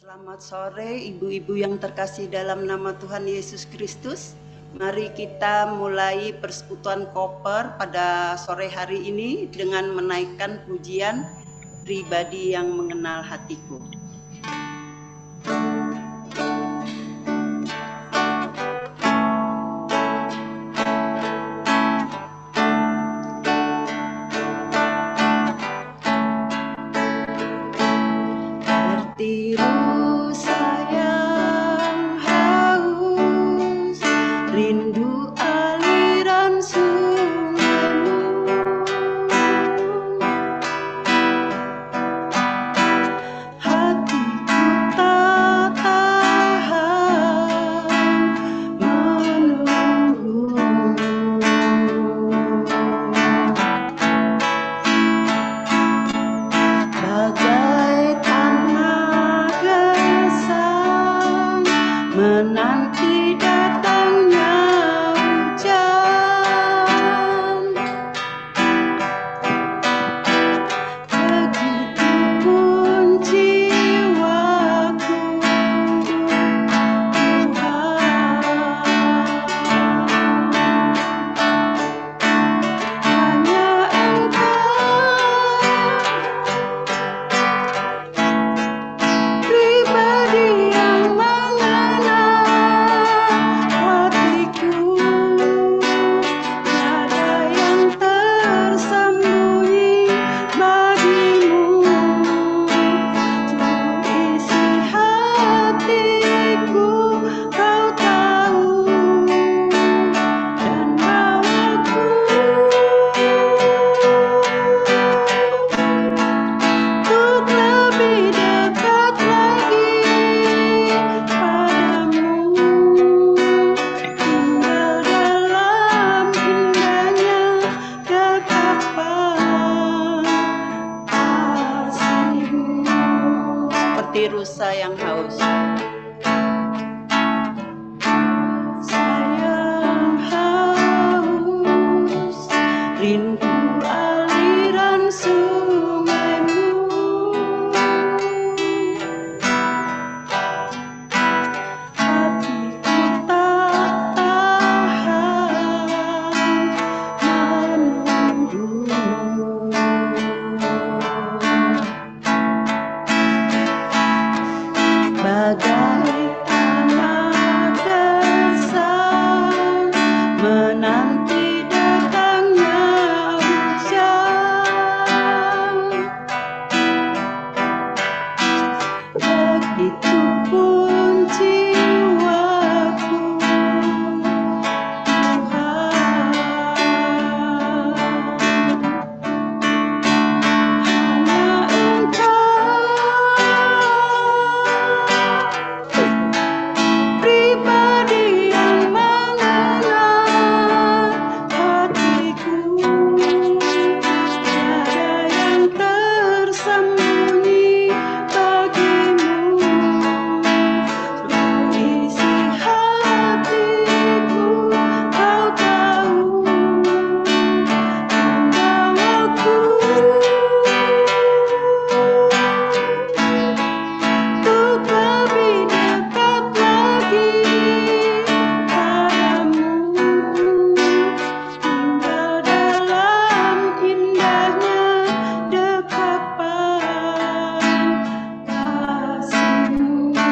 Selamat sore ibu-ibu yang terkasih dalam nama Tuhan Yesus Kristus. Mari kita mulai persekutuan koper pada sore hari ini dengan menaikkan pujian pribadi yang mengenal hatiku. Tertiru sayang haus, rindu aliran sungaimu. Hatiku tak tahan menunggumu. Bagai tanah gersang menanti datangnya hujan, begitupun jiwaku Tuhan. Hanya pribadi yang mengenal hatiku, tiada yang tersembunyi bagimu. Seluruh isi hatiku kau tahu, dan bawaku untuk lebih dekat lagi padamu, tinggal dalam indahnya dekapan kasih-Mu. Seperti rusa yang haus, sayang haus, rindu aliran sungaimu. Hatiku tak tahan menunggumu. Bagai tanah gersang menanti datangnya hujan, begitupun jiwaku Tuhan. Hanya Engkau pribadi yang mengenal hatiku, tiada yang tersembunyi bagimu. Seluruh isi hatiku kau tahu, dan bawaku untuk lebih dekat lagi padamu, tinggal dalam indahnya dekapan kasih-Mu.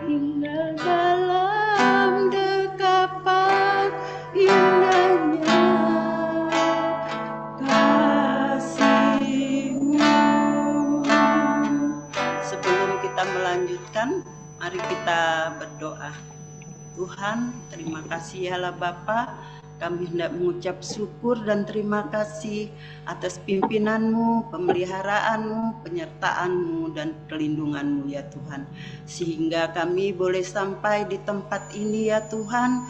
Tinggal dalam dekapan indahnya kasih-Mu. Sebelum kita melanjutkan, mari kita berdoa. Tuhan, terima kasih ya Allah Bapa. Kami hendak mengucap syukur dan terima kasih atas pimpinan-Mu, pemeliharaan-Mu, penyertaan-Mu, dan perlindungan-Mu ya Tuhan. Sehingga kami boleh sampai di tempat ini ya Tuhan,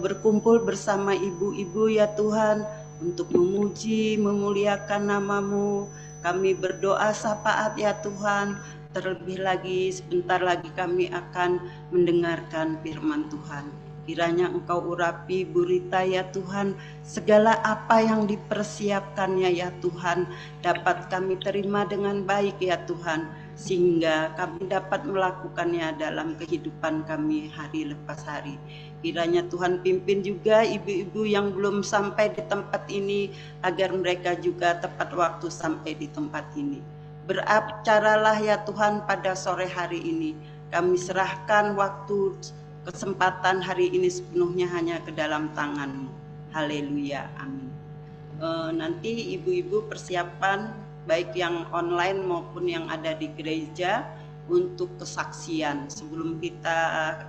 berkumpul bersama ibu-ibu ya Tuhan, untuk memuji, memuliakan nama-Mu. Kami berdoa syafaat ya Tuhan. Terlebih lagi sebentar lagi kami akan mendengarkan firman Tuhan. Kiranya Engkau urapi Bu Rita ya Tuhan, segala apa yang dipersiapkannya ya Tuhan, dapat kami terima dengan baik ya Tuhan, sehingga kami dapat melakukannya dalam kehidupan kami hari lepas hari. Kiranya Tuhan pimpin juga ibu-ibu yang belum sampai di tempat ini, agar mereka juga tepat waktu sampai di tempat ini. Beracaralah ya Tuhan pada sore hari ini, kami serahkan waktu kesempatan hari ini sepenuhnya hanya ke dalam tangan-Mu. Haleluya, amin. Nanti ibu-ibu persiapan baik yang online maupun yang ada di gereja untuk kesaksian. Sebelum kita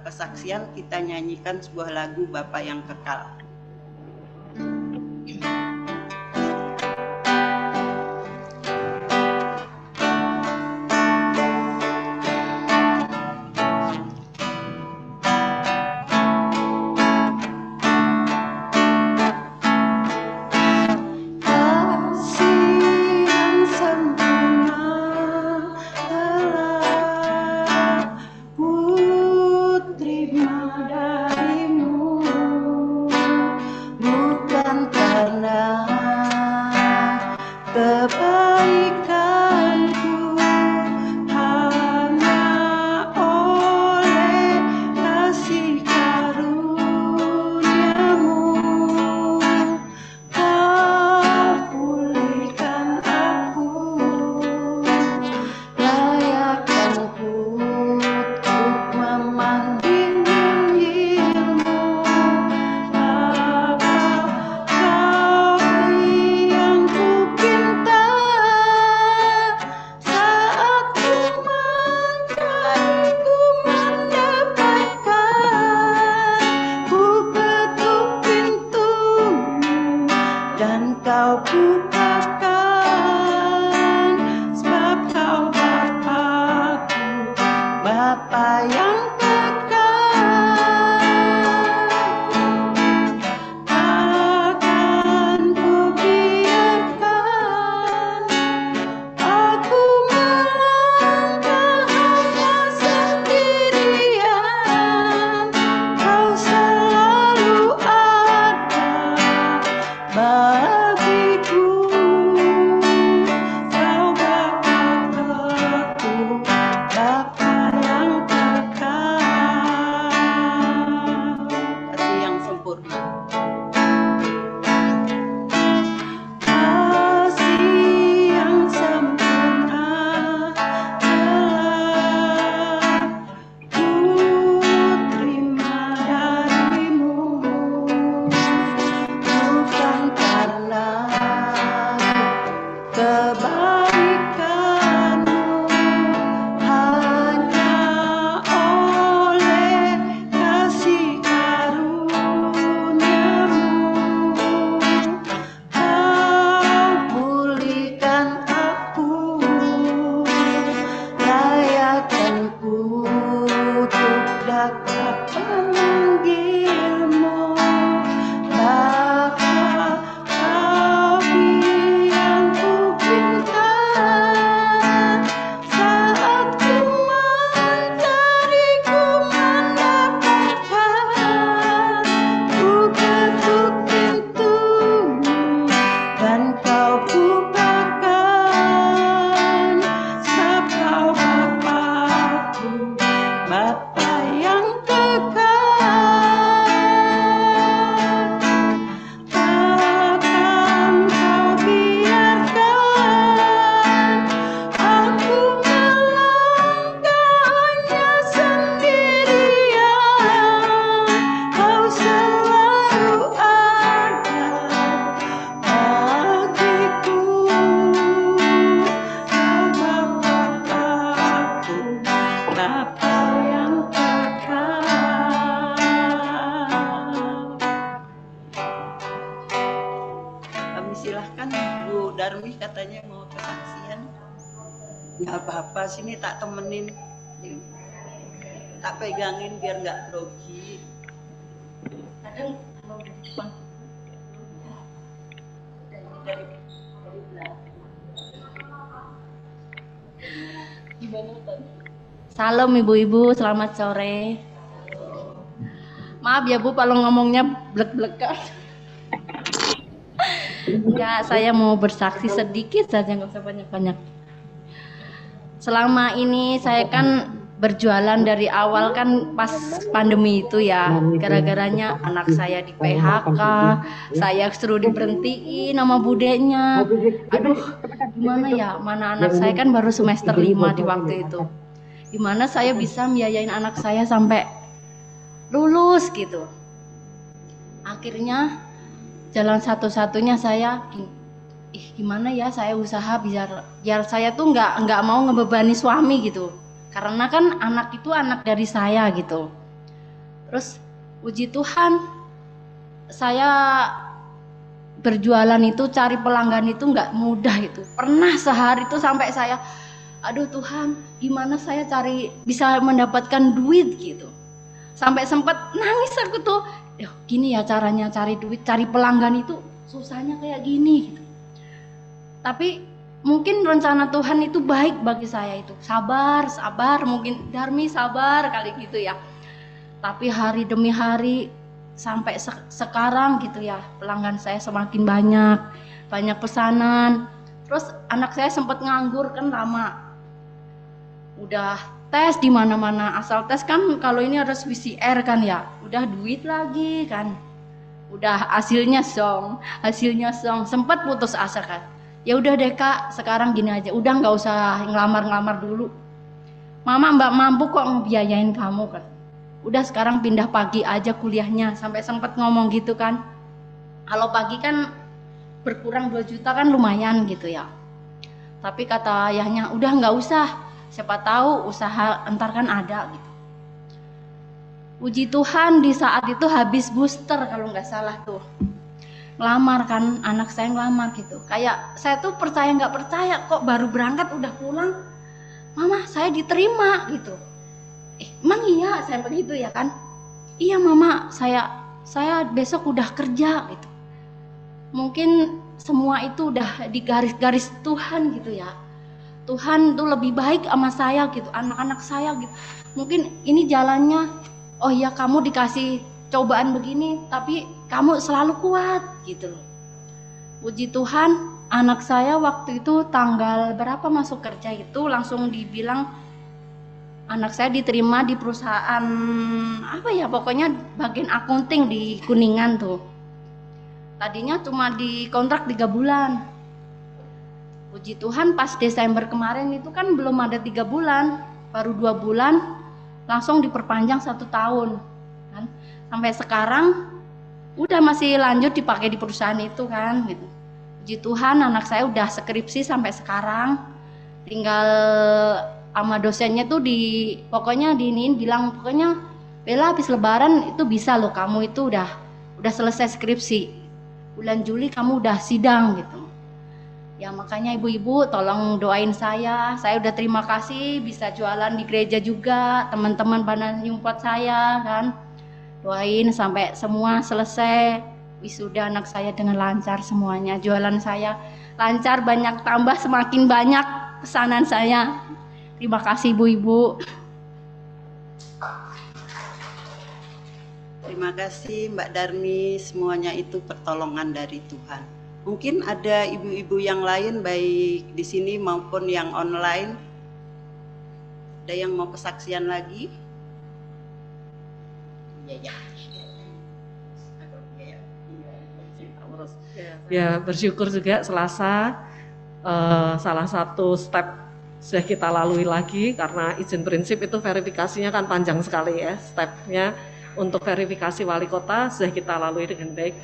kesaksian, kita nyanyikan sebuah lagu Bapa yang Kekal. Nggak apa-apa, sini tak temenin, tak pegangin biar nggak grogi. Kadang kalau di depan dari belakang. Salam ibu-ibu, selamat sore. Maaf ya Bu, kalau ngomongnya blek-blekan. Enggak, saya mau bersaksi sedikit saja, nggak usah banyak-banyak. Selama ini saya kan berjualan dari awal kan pas pandemi itu ya, gara-garanya anak saya di PHK, saya suruh diberhentiin sama budenya. Aduh, gimana ya, mana anak saya kan baru semester 5 di waktu itu. Gimana saya bisa biayain anak saya sampai lulus gitu. Akhirnya jalan satu-satunya saya, gimana ya, saya usaha biar saya tuh nggak mau ngebebani suami gitu. Karena kan anak itu anak dari saya gitu. Terus puji Tuhan, saya berjualan itu cari pelanggan itu nggak mudah itu. Pernah sehari itu sampai saya, aduh Tuhan, gimana saya bisa mendapatkan duit gitu. Sampai sempat nangis aku tuh, gini ya caranya cari duit, cari pelanggan itu susahnya kayak gini gitu. Tapi mungkin rencana Tuhan itu baik bagi saya itu. Sabar, mungkin Darmi sabar kali gitu ya. Tapi hari demi hari sampai sekarang gitu ya, pelanggan saya semakin banyak pesanan. Terus anak saya sempat nganggur kan lama. Udah tes di mana-mana, asal tes kan kalau ini harus PCR kan ya. Udah duit lagi kan. Udah hasilnya song, sempat putus asa kan. Ya udah deh Kak, sekarang gini aja, udah nggak usah ngelamar dulu. Mama mbak mampu kok ngebiayain kamu kan. Udah sekarang pindah pagi aja kuliahnya, sampai sempat ngomong gitu kan. Kalau pagi kan berkurang 2 juta kan lumayan gitu ya. Tapi kata ayahnya, udah nggak usah, siapa tahu usaha entar kan ada gitu. Puji Tuhan di saat itu habis booster kalau nggak salah tuh. Ngelamar kan, anak saya ngelamar gitu. Kayak saya tuh percaya nggak percaya, kok baru berangkat udah pulang, Mama saya diterima gitu. Emang iya saya begitu ya kan? Iya Mama, saya besok udah kerja gitu. Mungkin semua itu udah di garis-garis Tuhan gitu ya. Tuhan tuh lebih baik sama saya gitu, anak-anak saya gitu. Mungkin ini jalannya, oh ya kamu dikasih cobaan begini, tapi kamu selalu kuat gitu loh. Puji Tuhan, anak saya waktu itu tanggal berapa masuk kerja itu langsung dibilang anak saya diterima di perusahaan apa ya, pokoknya bagian akunting di Kuningan tuh. Tadinya cuma dikontrak 3 bulan. Puji Tuhan pas Desember kemarin itu kan belum ada 3 bulan, baru 2 bulan langsung diperpanjang 1 tahun kan. Sampai sekarang udah masih lanjut dipakai di perusahaan itu kan gitu. Puji Tuhan anak saya udah skripsi sampai sekarang, tinggal sama dosennya tuh pokoknya bilang pokoknya Bella habis lebaran itu bisa loh, kamu itu udah selesai skripsi, bulan Juli kamu udah sidang gitu ya. Makanya ibu-ibu tolong doain saya udah terima kasih bisa jualan di gereja juga, teman-teman pada nyupport saya kan. Doain sampai semua selesai, wisuda anak saya dengan lancar semuanya, jualan saya lancar, banyak tambah semakin banyak pesanan saya. Terima kasih ibu-ibu. Terima kasih Mbak Darmi, semuanya itu pertolongan dari Tuhan. Mungkin ada ibu-ibu yang lain baik di sini maupun yang online. Ada yang mau kesaksian lagi? Ya, bersyukur juga Selasa salah satu step sudah kita lalui lagi, karena izin prinsip itu verifikasinya kan panjang sekali ya stepnya. Untuk verifikasi wali kota sudah kita lalui dengan baik.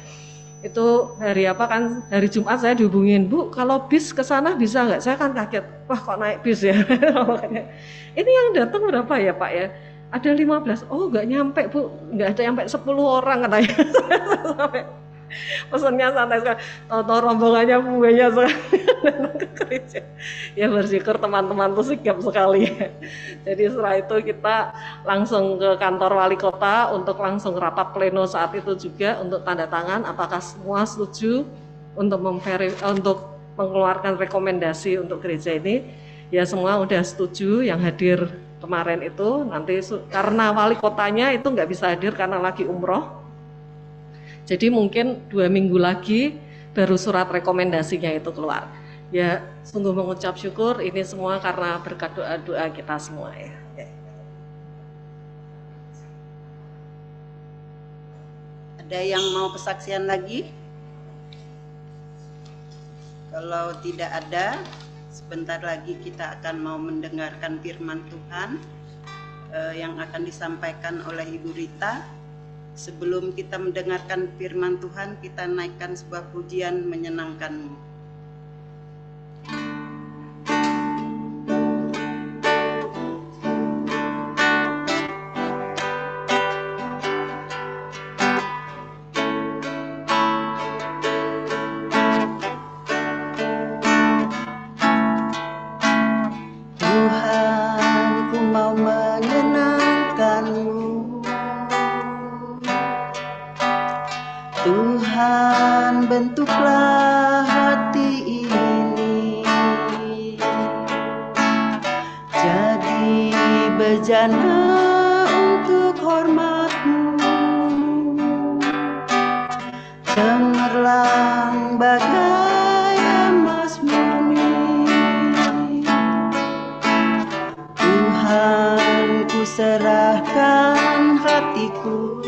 Itu hari apa kan, hari Jumat saya dihubungin, Bu kalau bis ke sana bisa nggak? Saya kan kaget, wah kok naik bis ya. Ini yang datang berapa ya Pak ya? Ada 15, oh nggak nyampe Bu, nggak ada nyampe 10 orang katanya. Sampai pesannya santai sekali, tahu-tahu rombongannya banyak sekali datang ke gereja. Ya bersyukur teman-teman tuh sigap sekali. Jadi setelah itu kita langsung ke kantor wali kota untuk langsung rapat pleno saat itu juga untuk tanda tangan apakah semua setuju untuk mengeluarkan rekomendasi untuk gereja ini. Ya semua udah setuju, yang hadir kemarin itu. Nanti karena wali kotanya itu nggak bisa hadir karena lagi umroh, jadi mungkin 2 minggu lagi baru surat rekomendasinya itu keluar. Ya, sungguh mengucap syukur ini semua karena berkat doa-doa kita semua ya. Ada yang mau kesaksian lagi? Kalau tidak ada, sebentar lagi kita akan mau mendengarkan firman Tuhan yang akan disampaikan oleh Ibu Rita. Sebelum kita mendengarkan firman Tuhan, kita naikkan sebuah pujian menyenangkanmu. Tuhan, bentuklah hati ini jadi bejana untuk hormat-Mu, cemerlang bagai emas murni. Tuhan, ku serahkan hatiku,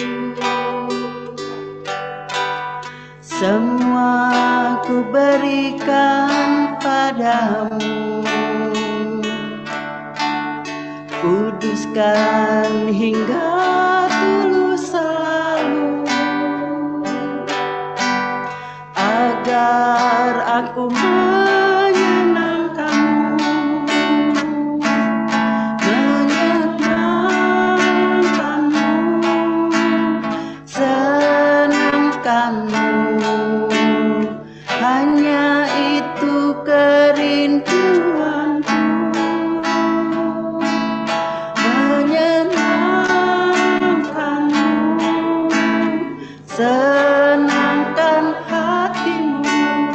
semua ku berikan padamu. Kuduskan hingga tulus selalu, agar aku menyenangkanmu, senangkanmu. Hanya itu kerinduanku, menyenangkanmu, senangkan hatimu.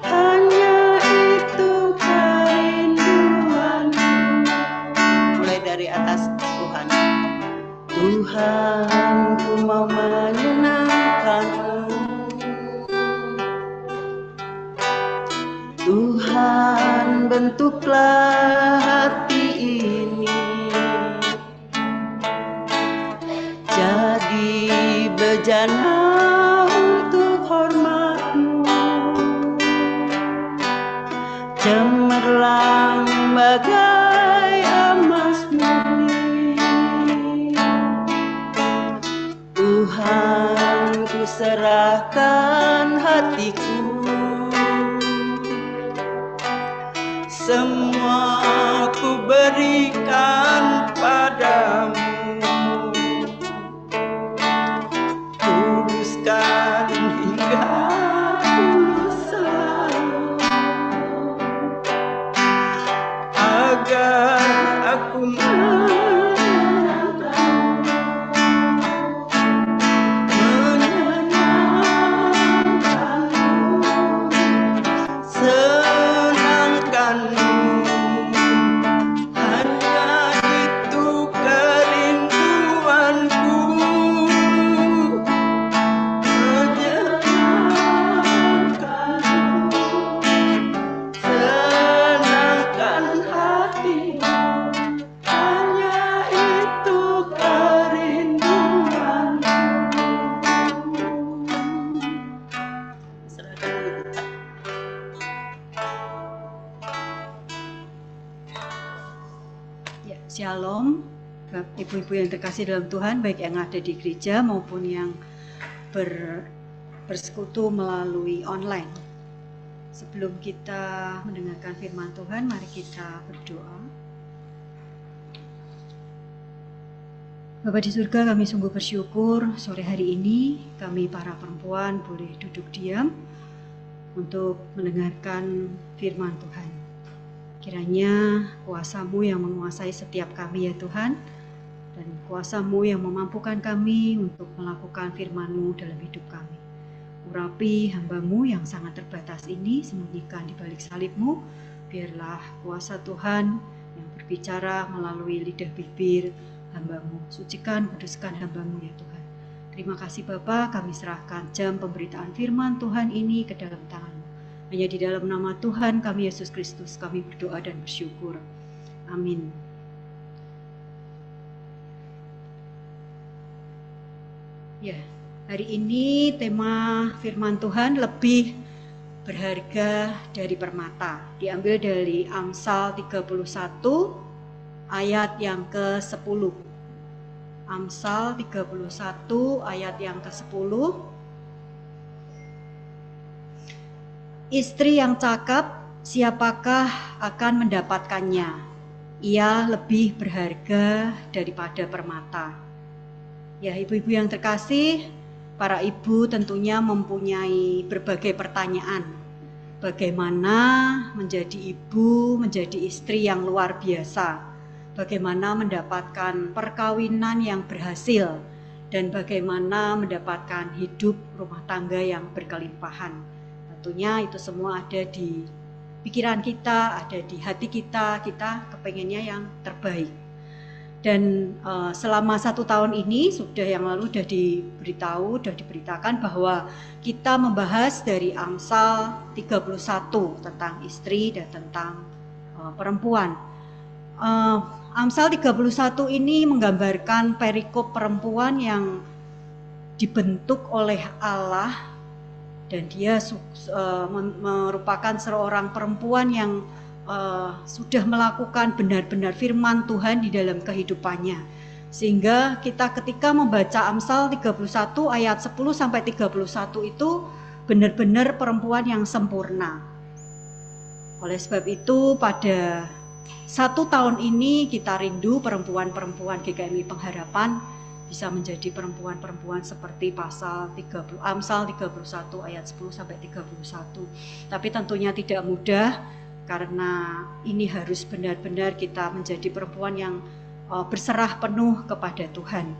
Hanya itu kerinduanku. Mulai dari atas, Tuhan. Tuhan, ku mau menyenangkanmu. Tuhan, bentuklah hati ini jadi bejana untuk hormat-Mu, cemerlang bagai emas murni. Tuhan, ku serahkan hatiku, semua ku berikan padamu. Kuduskan hingga tulus selalu, agar aku Shalom, ibu-ibu yang terkasih dalam Tuhan, baik yang ada di gereja maupun yang bersekutu melalui online. Sebelum kita mendengarkan firman Tuhan, mari kita berdoa. Bapa di surga, kami sungguh bersyukur sore hari ini kami para perempuan boleh duduk diam untuk mendengarkan firman Tuhan. Kiranya kuasa-Mu yang menguasai setiap kami ya Tuhan, dan kuasa-Mu yang memampukan kami untuk melakukan firman-Mu dalam hidup kami. Urapi hamba-Mu yang sangat terbatas ini, sembunyikan di balik salib-Mu, biarlah kuasa Tuhan yang berbicara melalui lidah bibir hamba-Mu. Sucikan, kuduskan hamba-Mu ya Tuhan. Terima kasih Bapa, kami serahkan jam pemberitaan firman Tuhan ini ke dalam tangan-Mu. Hanya di dalam nama Tuhan kami Yesus Kristus kami berdoa dan bersyukur. Amin. Ya, hari ini tema firman Tuhan lebih berharga dari permata. Diambil dari Amsal 31 ayat yang ke-10. Amsal 31 ayat yang ke-10. Istri yang cakap, siapakah akan mendapatkannya? Ia lebih berharga daripada permata. Ya, ibu-ibu yang terkasih, para ibu tentunya mempunyai berbagai pertanyaan. Bagaimana menjadi ibu, menjadi istri yang luar biasa? Bagaimana mendapatkan perkawinan yang berhasil? Dan bagaimana mendapatkan hidup rumah tangga yang berkelimpahan? Tentunya itu semua ada di pikiran kita, ada di hati kita kepengennya yang terbaik. Dan selama 1 tahun ini yang lalu sudah diberitakan bahwa kita membahas dari Amsal 31 tentang istri dan tentang perempuan. Amsal 31 ini menggambarkan perikop perempuan yang dibentuk oleh Allah, dan dia merupakan seorang perempuan yang sudah melakukan benar-benar firman Tuhan di dalam kehidupannya. Sehingga kita ketika membaca Amsal 31 ayat 10 sampai 31 itu benar-benar perempuan yang sempurna. Oleh sebab itu pada 1 tahun ini kita rindu perempuan-perempuan GKMI Pengharapan bisa menjadi perempuan-perempuan seperti Amsal 31 ayat 10 sampai 31. Tapi tentunya tidak mudah, karena ini harus benar-benar kita menjadi perempuan yang berserah penuh kepada Tuhan.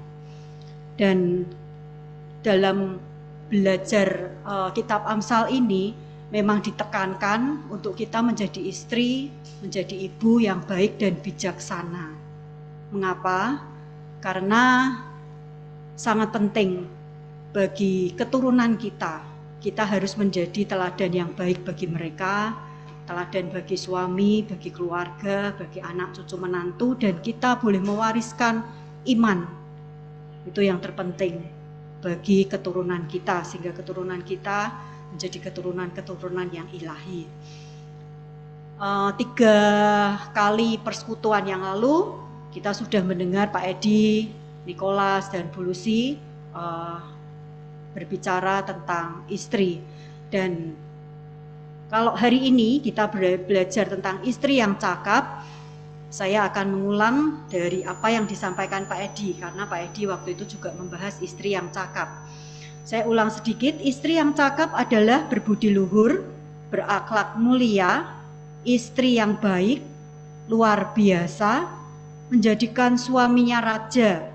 Dan dalam belajar kitab Amsal ini memang ditekankan untuk kita menjadi istri, menjadi ibu yang baik dan bijaksana. Mengapa? Karena sangat penting bagi keturunan kita. Kita harus menjadi teladan yang baik bagi mereka, teladan bagi suami, bagi keluarga, bagi anak cucu menantu, dan kita boleh mewariskan iman. Itu yang terpenting bagi keturunan kita, sehingga keturunan kita menjadi keturunan-keturunan yang ilahi. 3 kali persekutuan yang lalu kita sudah mendengar Pak Edi, Nicholas, dan Bu Lucy berbicara tentang istri. Dan kalau hari ini kita belajar tentang istri yang cakap, saya akan mengulang dari apa yang disampaikan Pak Edi, karena Pak Edi waktu itu juga membahas istri yang cakap. Saya ulang sedikit, istri yang cakap adalah berbudi luhur, berakhlak mulia, istri yang baik, luar biasa, menjadikan suaminya raja,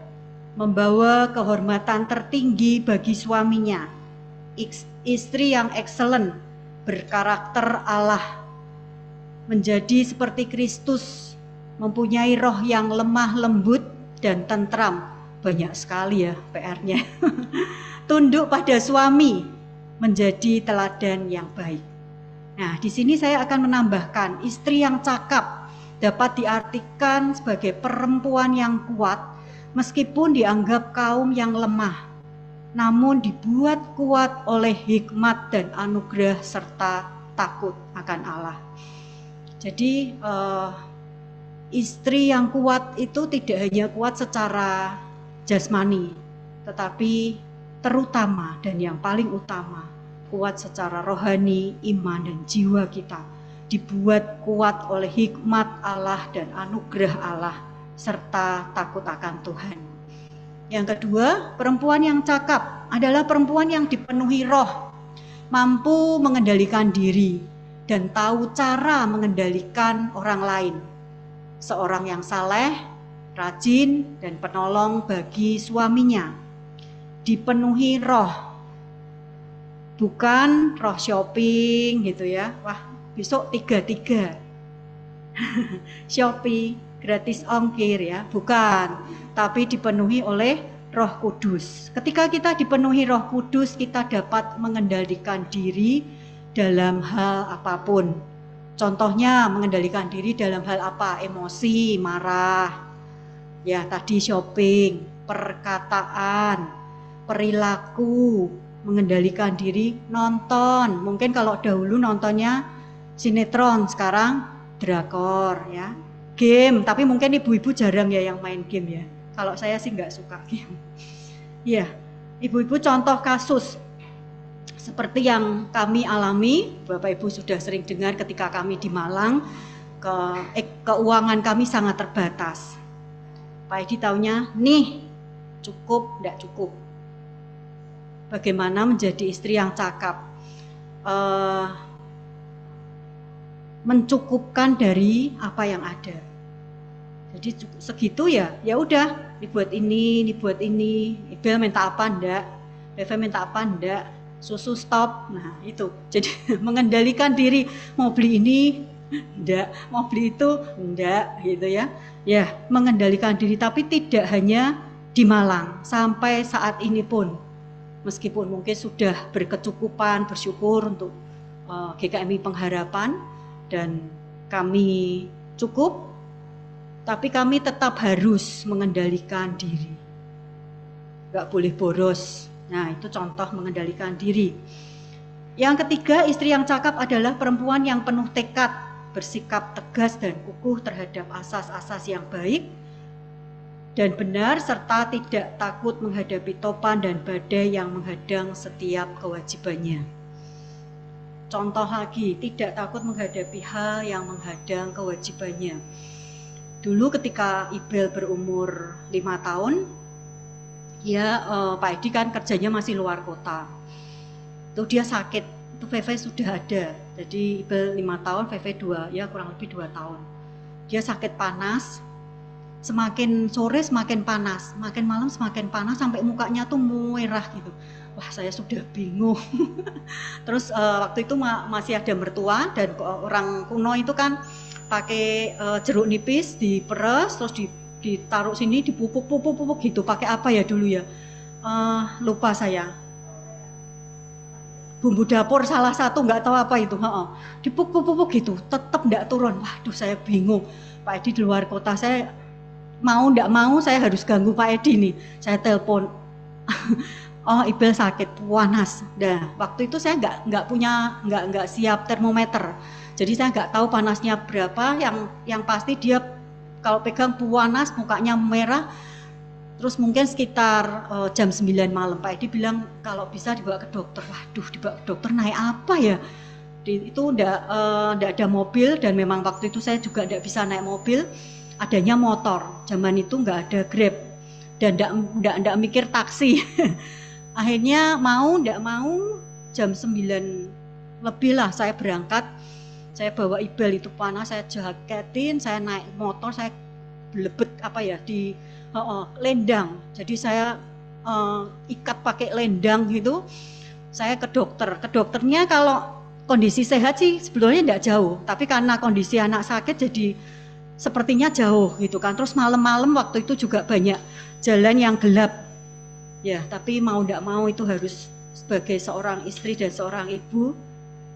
membawa kehormatan tertinggi bagi suaminya, istri yang excellent, berkarakter Allah, menjadi seperti Kristus, mempunyai roh yang lemah lembut dan tentram. Banyak sekali ya PR-nya. Tunduk pada suami, menjadi teladan yang baik. Nah, di sini saya akan menambahkan, istri yang cakap dapat diartikan sebagai perempuan yang kuat, meskipun dianggap kaum yang lemah, namun dibuat kuat oleh hikmat dan anugerah serta takut akan Allah. Jadi istri yang kuat itu tidak hanya kuat secara jasmani, tetapi terutama dan yang paling utama kuat secara rohani, iman dan jiwa kita dibuat kuat oleh hikmat Allah dan anugerah Allah serta takut akan Tuhan. Yang kedua, perempuan yang cakap adalah perempuan yang dipenuhi roh, mampu mengendalikan diri dan tahu cara mengendalikan orang lain. Seorang yang saleh, rajin dan penolong bagi suaminya. Dipenuhi roh, bukan roh shopping gitu ya. Wah, besok 3-3 Shopee gratis ongkir ya, bukan, tapi dipenuhi oleh Roh Kudus. Ketika kita dipenuhi Roh Kudus, kita dapat mengendalikan diri dalam hal apapun. Contohnya mengendalikan diri dalam hal apa? Emosi, marah, ya tadi shopping, perkataan, perilaku, mengendalikan diri, nonton. Mungkin kalau dahulu nontonnya sinetron, sekarang drakor ya. Game, tapi mungkin ibu-ibu jarang ya yang main game ya. Kalau saya sih nggak suka game. Ya, ibu-ibu contoh kasus seperti yang kami alami, Bapak Ibu sudah sering dengar ketika kami di Malang, keuangan kami sangat terbatas. Pak Edi taunya, nih cukup, enggak cukup. Bagaimana menjadi istri yang cakap, mencukupkan dari apa yang ada. Jadi segitu ya, ya udah, dibuat ini, dibuat ini. Ibel minta apa enggak, Beve minta apa enggak, susu stop. Nah itu, jadi mengendalikan diri, mau beli ini enggak, mau beli itu enggak, gitu ya. Ya, mengendalikan diri, tapi tidak hanya di Malang, sampai saat ini pun, meskipun mungkin sudah berkecukupan, bersyukur untuk GKMI Pengharapan dan kami cukup, tapi kami tetap harus mengendalikan diri, gak boleh boros. Nah itu contoh mengendalikan diri. Yang ketiga, istri yang cakap adalah perempuan yang penuh tekad, bersikap tegas dan kukuh terhadap asas-asas yang baik dan benar, serta tidak takut menghadapi topan dan badai yang menghadang setiap kewajibannya. Contoh lagi, tidak takut menghadapi hal yang menghadang kewajibannya. Dulu ketika Ibel berumur 5 tahun, ya Pak Edi kan kerjanya masih luar kota. Itu dia sakit, itu Veve sudah ada. Jadi Ibel 5 tahun, Veve 2, ya kurang lebih 2 tahun. Dia sakit panas, semakin sore semakin panas, makin malam semakin panas, sampai mukanya tuh merah gitu. Wah saya sudah bingung. Terus waktu itu masih ada mertua, dan orang kuno itu kan pakai jeruk nipis diperes, terus ditaruh sini, dipupuk gitu. Pakai apa ya dulu ya? Lupa saya. Bumbu dapur salah satu, nggak tahu apa itu. Dipupuk gitu, tetap nggak turun. Waduh saya bingung. Pak Edi di luar kota, saya mau nggak mau saya harus ganggu Pak Edi nih. Saya telepon. Oh Ibel sakit panas. Nah waktu itu saya nggak siap termometer. Jadi saya nggak tahu panasnya berapa. Yang pasti dia kalau pegang panas, mukanya merah. Terus mungkin sekitar jam 9 malam Pak Edi bilang kalau bisa dibawa ke dokter. Waduh, dibawa ke dokter naik apa ya? Itu enggak ada mobil, dan memang waktu itu saya juga enggak bisa naik mobil, adanya motor. Zaman itu enggak ada Grab dan enggak mikir taksi. Akhirnya enggak mau jam 9 lebih lah saya berangkat. Saya bawa Ibel itu panas, saya jaketin, saya naik motor, saya belebet di lendang. Jadi saya ikat pakai lendang gitu. Saya ke dokter. Ke dokternya kalau kondisi sehat sih sebetulnya tidak jauh, tapi karena kondisi anak sakit jadi sepertinya jauh gitu kan. Terus malam-malam waktu itu juga banyak jalan yang gelap. Ya, tapi mau tidak mau itu harus sebagai seorang istri dan seorang ibu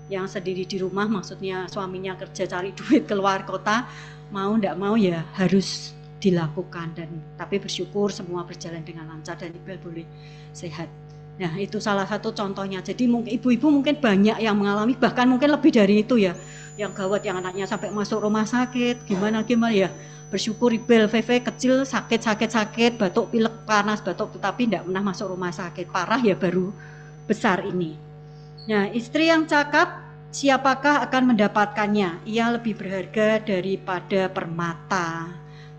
yang sendiri di rumah, maksudnya suaminya kerja cari duit keluar kota, mau tidak mau ya harus dilakukan. Dan tapi bersyukur semua berjalan dengan lancar dan Ibel boleh sehat. Nah itu salah satu contohnya. Jadi mungkin ibu-ibu mungkin banyak yang mengalami, bahkan mungkin lebih dari itu ya, yang gawat, yang anaknya sampai masuk rumah sakit, gimana ya. Bersyukur Ibel, Veve kecil sakit, batuk, pilek, panas, batuk, tapi tidak pernah masuk rumah sakit. Parah ya baru besar ini. Nah istri yang cakap, siapakah akan mendapatkannya? Ia lebih berharga daripada permata.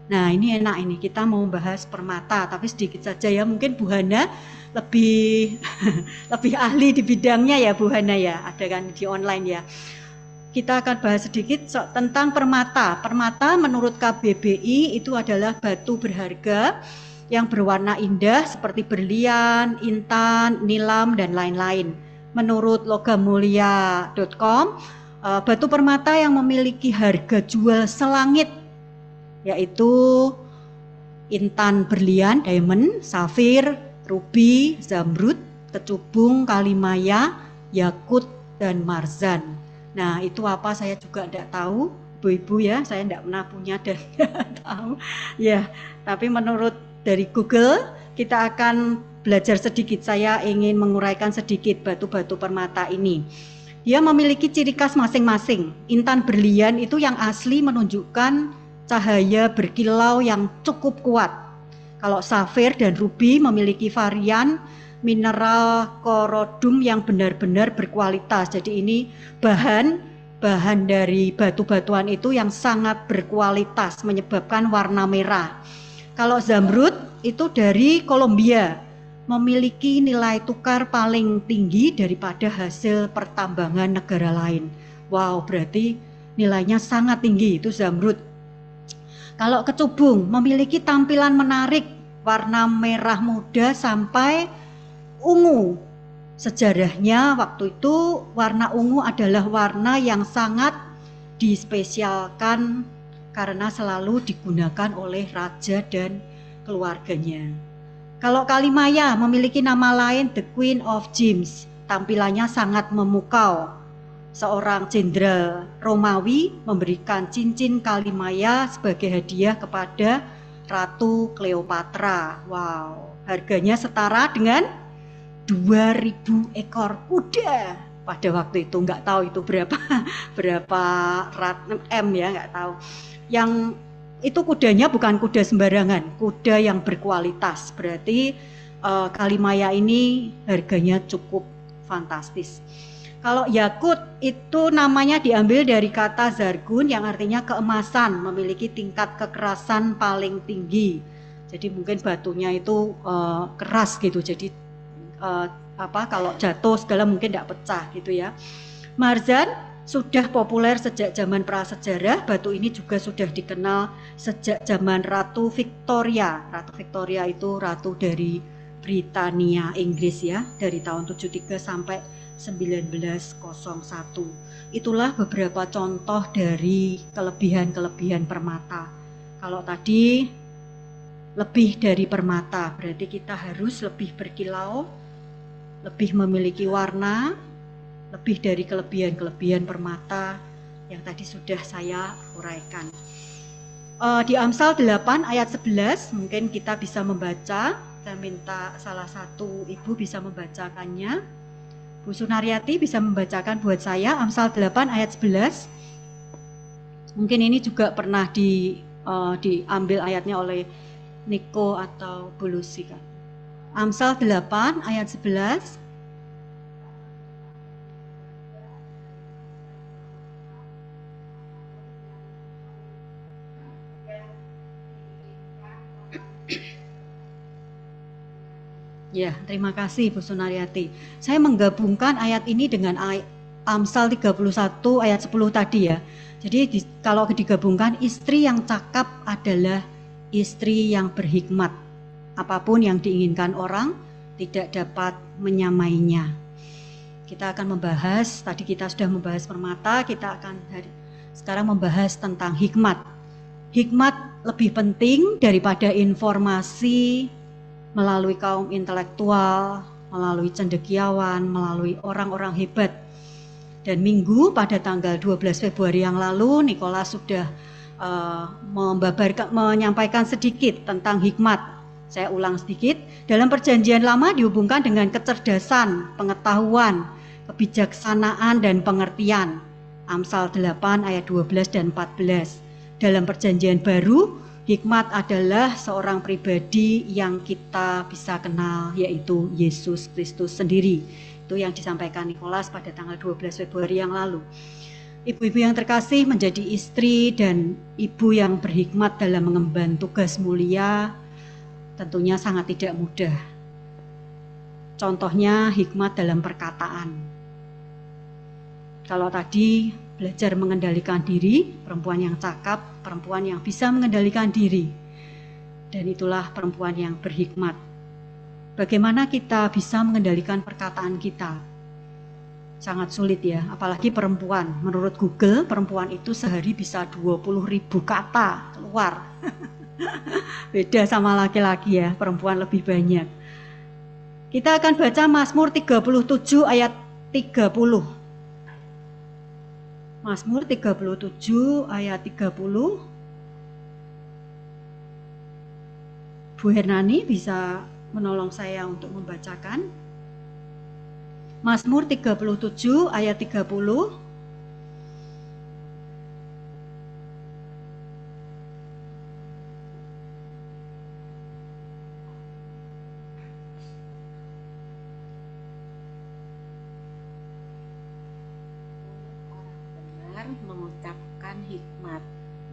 Nah ini enak, ini kita mau bahas permata, tapi sedikit saja ya. Mungkin Bu Hana lebih ahli di bidangnya ya Bu Hana ya, ada kan di online ya. Kita akan bahas sedikit tentang permata. Permata menurut KBBI itu adalah batu berharga yang berwarna indah seperti berlian, intan, nilam dan lain-lain. Menurut logammulia.com, batu permata yang memiliki harga jual selangit yaitu intan berlian, diamond, safir, ruby, zamrud, kecubung, kalimaya, yakut, dan marzan. Nah, itu apa saya juga tidak tahu, ibu-ibu ya, saya tidak pernah punya dan tidak tahu. Ya, tapi menurut dari Google kita akan belajar sedikit. Saya ingin menguraikan sedikit batu-batu permata ini. Dia memiliki ciri khas masing-masing. Intan berlian itu yang asli menunjukkan cahaya berkilau yang cukup kuat. Kalau safir dan ruby memiliki varian mineral korodum yang benar-benar berkualitas. Jadi ini bahan dari batu-batuan itu yang sangat berkualitas menyebabkan warna merah. Kalau zamrud itu dari Kolombia, memiliki nilai tukar paling tinggi daripada hasil pertambangan negara lain. Wow, berarti nilainya sangat tinggi itu zamrud. Kalau kecubung memiliki tampilan menarik, warna merah muda sampai ungu. Sejarahnya waktu itu warna ungu adalah warna yang sangat dispesialkan karena selalu digunakan oleh raja dan keluarganya. Kalau kalimaya memiliki nama lain The Queen of Gems, tampilannya sangat memukau. Seorang jenderal Romawi memberikan cincin kalimaya sebagai hadiah kepada Ratu Cleopatra. Wow, harganya setara dengan 2000 ekor kuda pada waktu itu. Nggak tahu itu berapa M ya, nggak tahu. Yang itu kudanya bukan kuda sembarangan, kuda yang berkualitas. Berarti kalimaya ini harganya cukup fantastis. Kalau yakut itu namanya diambil dari kata zargun yang artinya keemasan, memiliki tingkat kekerasan paling tinggi. Jadi mungkin batunya itu keras gitu. Jadi kalau jatuh segala mungkin tidak pecah gitu ya. Marzan sudah populer sejak zaman prasejarah. Batu ini juga sudah dikenal sejak zaman Ratu Victoria. Ratu Victoria itu ratu dari Britania, Inggris ya, dari tahun 73 sampai 1901. Itulah beberapa contoh dari kelebihan-kelebihan permata. Kalau tadi lebih dari permata, berarti kita harus lebih berkilau, lebih memiliki warna, lebih dari kelebihan-kelebihan permata yang tadi sudah saya uraikan. Di Amsal 8 ayat 11 mungkin kita bisa membaca. Saya minta salah satu ibu bisa membacakannya. Bu Sunaryati bisa membacakan buat saya Amsal 8 ayat 11. Mungkin ini juga pernah diambil ayatnya oleh Niko atau Bu Lucy kan. Amsal 8 ayat 11. Ya, terima kasih Bu Sunaryati. Saya menggabungkan ayat ini dengan Amsal 31 ayat 10 tadi ya. Jadi kalau digabungkan, istri yang cakap adalah istri yang berhikmat. Apapun yang diinginkan orang tidak dapat menyamainya. Kita akan membahas, tadi kita sudah membahas permata, kita akan sekarang membahas tentang hikmat. Hikmat lebih penting daripada informasi melalui kaum intelektual, melalui cendekiawan, melalui orang-orang hebat. Dan minggu pada tanggal 12 Februari yang lalu, Nicholas sudah menyampaikan sedikit tentang hikmat. Saya ulang sedikit, dalam perjanjian lama dihubungkan dengan kecerdasan, pengetahuan, kebijaksanaan, dan pengertian. Amsal 8 ayat 12 dan 14. Dalam perjanjian baru, hikmat adalah seorang pribadi yang kita bisa kenal, yaitu Yesus Kristus sendiri. Itu yang disampaikan Nicholas pada tanggal 12 Februari yang lalu. Ibu-ibu yang terkasih, menjadi istri dan ibu yang berhikmat dalam mengemban tugas mulia tentunya sangat tidak mudah. Contohnya hikmat dalam perkataan. Kalau tadi belajar mengendalikan diri, perempuan yang cakap, perempuan yang bisa mengendalikan diri. Dan itulah perempuan yang berhikmat. Bagaimana kita bisa mengendalikan perkataan kita? Sangat sulit ya, apalagi perempuan. Menurut Google, perempuan itu sehari bisa 20.000 kata keluar. Beda sama laki-laki ya, perempuan lebih banyak. Kita akan baca Mazmur 37 ayat 30. Mazmur 37 ayat 30. Bu Hernani bisa menolong saya untuk membacakan. Mazmur 37 ayat 30. Mengucapkan hikmat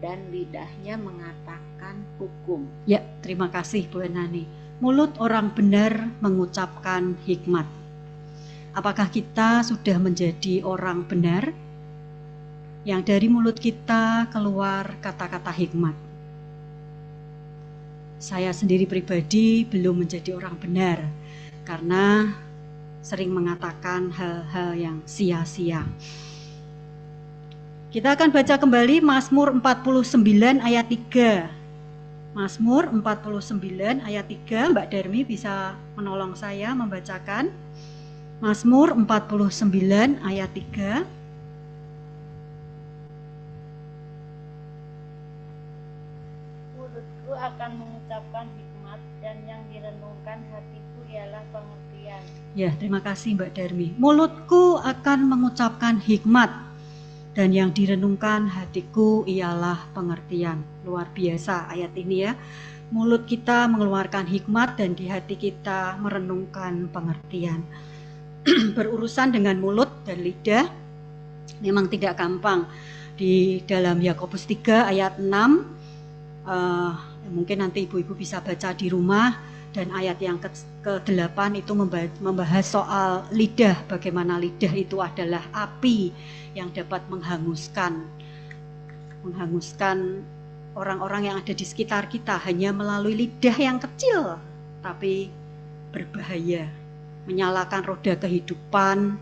dan lidahnya mengatakan hukum. Ya, terima kasih Bu Nani. Mulut orang benar mengucapkan hikmat. Apakah kita sudah menjadi orang benar yang dari mulut kita keluar kata-kata hikmat? Saya sendiri pribadi belum menjadi orang benar karena sering mengatakan hal-hal yang sia-sia. Kita akan baca kembali Mazmur 49 ayat 3. Mazmur 49 ayat 3, Mbak Darmi bisa menolong saya membacakan. Mazmur 49 ayat 3. Mulutku akan mengucapkan hikmat dan yang direnungkan hatiku ialah pengertian. Ya, terima kasih Mbak Darmi. Mulutku akan mengucapkan hikmat dan yang direnungkan hatiku ialah pengertian. Luar biasa ayat ini ya. Mulut kita mengeluarkan hikmat dan di hati kita merenungkan pengertian. Berurusan dengan mulut dan lidah memang tidak gampang. Di dalam Yakobus 3 ayat 6, mungkin nanti ibu-ibu bisa baca di rumah. Dan ayat yang ke-8 itu membahas soal lidah, bagaimana lidah itu adalah api yang dapat menghanguskan orang-orang yang ada di sekitar kita hanya melalui lidah yang kecil, tapi berbahaya, menyalakan roda kehidupan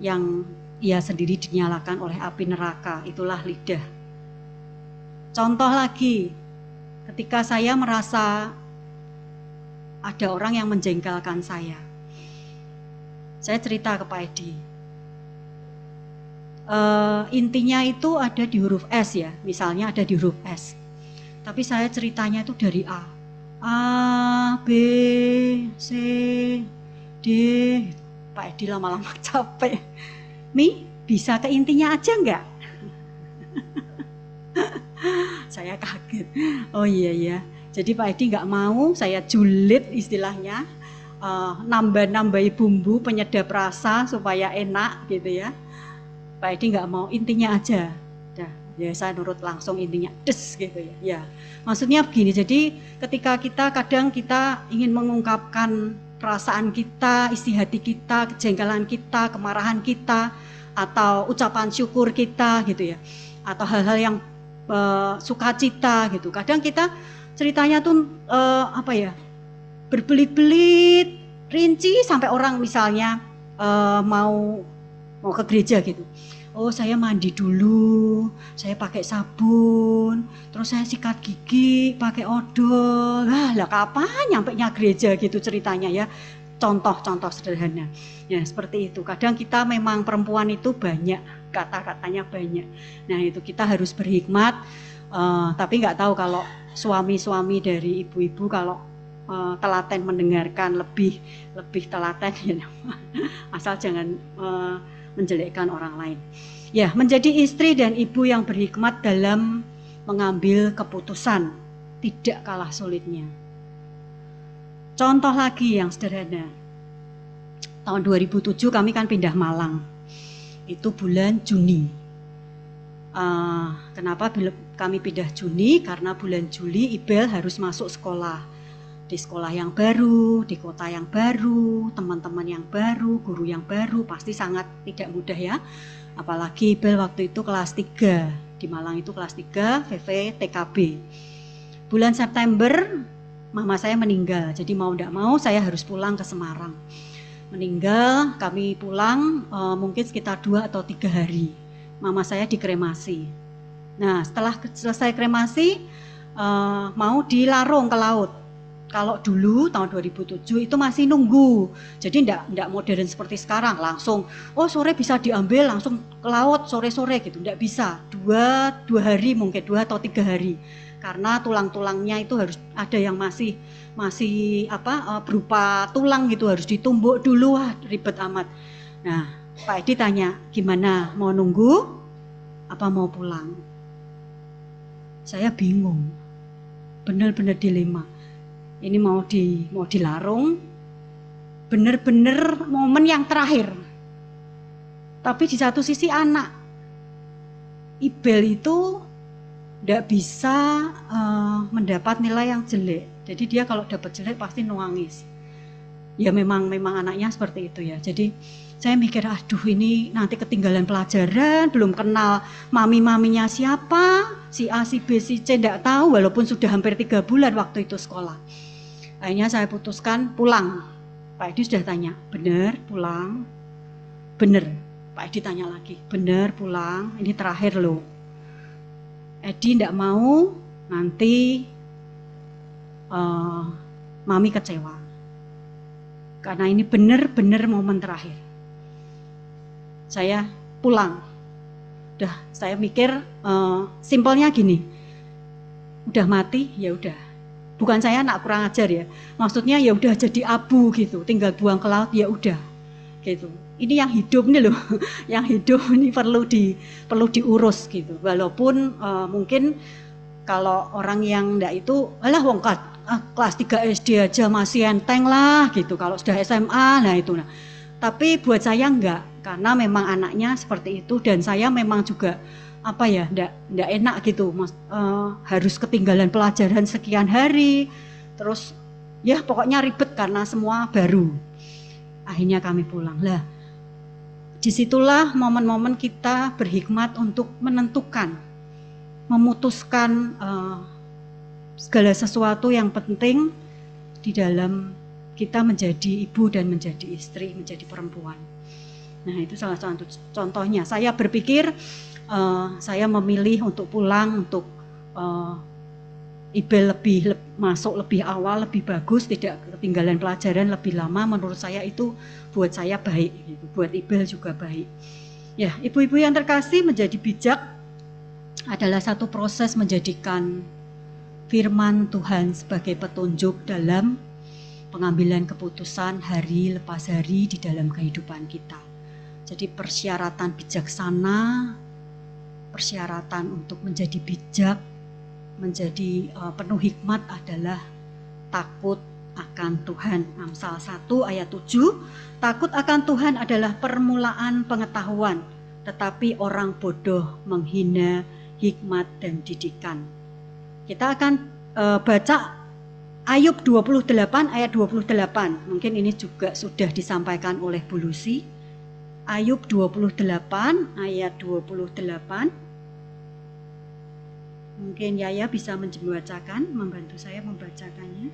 yang ia sendiri dinyalakan oleh api neraka, itulah lidah. Contoh lagi, ketika saya merasa ada orang yang menjengkelkan saya cerita ke Pak Edi. Intinya itu ada di huruf S ya, misalnya ada di huruf S. Tapi saya ceritanya itu dari A, B, C, D. Pak Edi lama-lama capek. Mi, bisa ke intinya aja enggak? Saya kaget. Oh iya ya. Jadi Pak Edi nggak mau saya julid istilahnya, nambah-nambahi bumbu penyedap rasa supaya enak gitu ya. Pak Edi nggak mau, intinya aja. Dah, ya saya nurut langsung intinya, des gitu ya. Ya, maksudnya begini. Jadi ketika kadang kita ingin mengungkapkan perasaan kita, isi hati kita, kejengkelan kita, kemarahan kita, atau ucapan syukur kita gitu ya, atau hal-hal yang sukacita gitu. Kadang kita ceritanya tuh berbelit-belit, rinci sampai orang misalnya mau ke gereja gitu. Oh, saya mandi dulu, saya pakai sabun, terus saya sikat gigi pakai odol. Lah kapan nyampenya gereja gitu ceritanya ya. Contoh-contoh sederhana. Ya, seperti itu. Kadang kita memang perempuan itu banyak, kata-katanya banyak. Nah, itu kita harus berhikmat, tapi nggak tahu kalau suami-suami dari ibu-ibu kalau telaten mendengarkan lebih telaten ya. Asal jangan menjelekkan orang lain. Ya, menjadi istri dan ibu yang berhikmat dalam mengambil keputusan tidak kalah sulitnya. Contoh lagi yang sederhana. Tahun 2007 kami kan pindah Malang. Itu bulan Juni. Kenapa kami pindah Juni? Karena bulan Juli Ibel harus masuk sekolah. Di sekolah yang baru, di kota yang baru, teman-teman yang baru, guru yang baru, pasti sangat tidak mudah ya. Apalagi Ibel waktu itu kelas 3. Di Malang itu kelas 3, VV, TKB. Bulan September mama saya meninggal, jadi mau tidak mau saya harus pulang ke Semarang. Meninggal, kami pulang mungkin sekitar 2 atau 3 hari. Mama saya dikremasi. Nah, setelah selesai kremasi, mau dilarung ke laut. Kalau dulu tahun 2007 itu masih nunggu, jadi enggak modern seperti sekarang, langsung sore bisa diambil langsung ke laut sore-sore gitu, enggak bisa, dua hari mungkin 2 atau 3 hari, karena tulang-tulangnya itu harus ada yang masih berupa tulang gitu, harus ditumbuk dulu, ribet amat. Nah Pak Edi tanya, gimana, mau nunggu apa mau pulang? Saya bingung, benar-benar dilema. Ini mau dilarung, bener-bener momen yang terakhir. Tapi di satu sisi anak Ibel itu tidak bisa mendapat nilai yang jelek. Jadi dia kalau dapat jelek pasti nangis. Ya memang anaknya seperti itu ya. Jadi saya mikir, aduh ini nanti ketinggalan pelajaran, belum kenal mami-maminya siapa, si A, si B, si C tidak tahu, walaupun sudah hampir 3 bulan waktu itu sekolah. Akhirnya saya putuskan pulang. Pak Edi sudah tanya, benar pulang? Benar. Pak Edi tanya lagi, benar pulang? Ini terakhir loh. Edi tidak mau nanti mami kecewa. Karena ini benar-benar momen terakhir. Saya pulang. Saya mikir simpelnya gini. Udah mati, ya udah. Bukan saya anak kurang ajar ya. Maksudnya ya udah jadi abu gitu, tinggal buang ke laut ya udah. Gitu. Ini yang hidup nih loh. Yang hidup ini perlu diurus gitu. Walaupun mungkin kalau orang yang enggak itu, wong kelas 3 SD aja masih enteng lah gitu. Kalau sudah SMA nah itu. Tapi buat saya enggak, karena memang anaknya seperti itu dan saya memang juga enggak enak gitu, harus ketinggalan pelajaran sekian hari, terus ya pokoknya ribet karena semua baru. Akhirnya kami pulang. Lah, disitulah momen-momen kita berhikmat untuk menentukan, memutuskan segala sesuatu yang penting di dalam kita menjadi ibu dan menjadi istri, menjadi perempuan. Nah itu salah satu contohnya. Saya berpikir saya memilih untuk pulang, untuk Ibel masuk lebih awal, lebih bagus, tidak ketinggalan pelajaran lebih lama. Menurut saya itu buat saya baik, gitu. Buat Ibel juga baik. Ya, ibu-ibu yang terkasih, menjadi bijak adalah satu proses menjadikan firman Tuhan sebagai petunjuk dalam pengambilan keputusan hari lepas hari di dalam kehidupan kita. Jadi persyaratan bijaksana, persyaratan untuk menjadi bijak, menjadi penuh hikmat adalah takut akan Tuhan. Amsal 1 ayat 7, takut akan Tuhan adalah permulaan pengetahuan, tetapi orang bodoh menghina hikmat dan didikan. Kita akan baca Ayub 28 ayat 28. Mungkin ini juga sudah disampaikan oleh Bu Lucy. Ayub 28 ayat 28. Mungkin Yaya bisa membacakan, membantu saya membacakannya.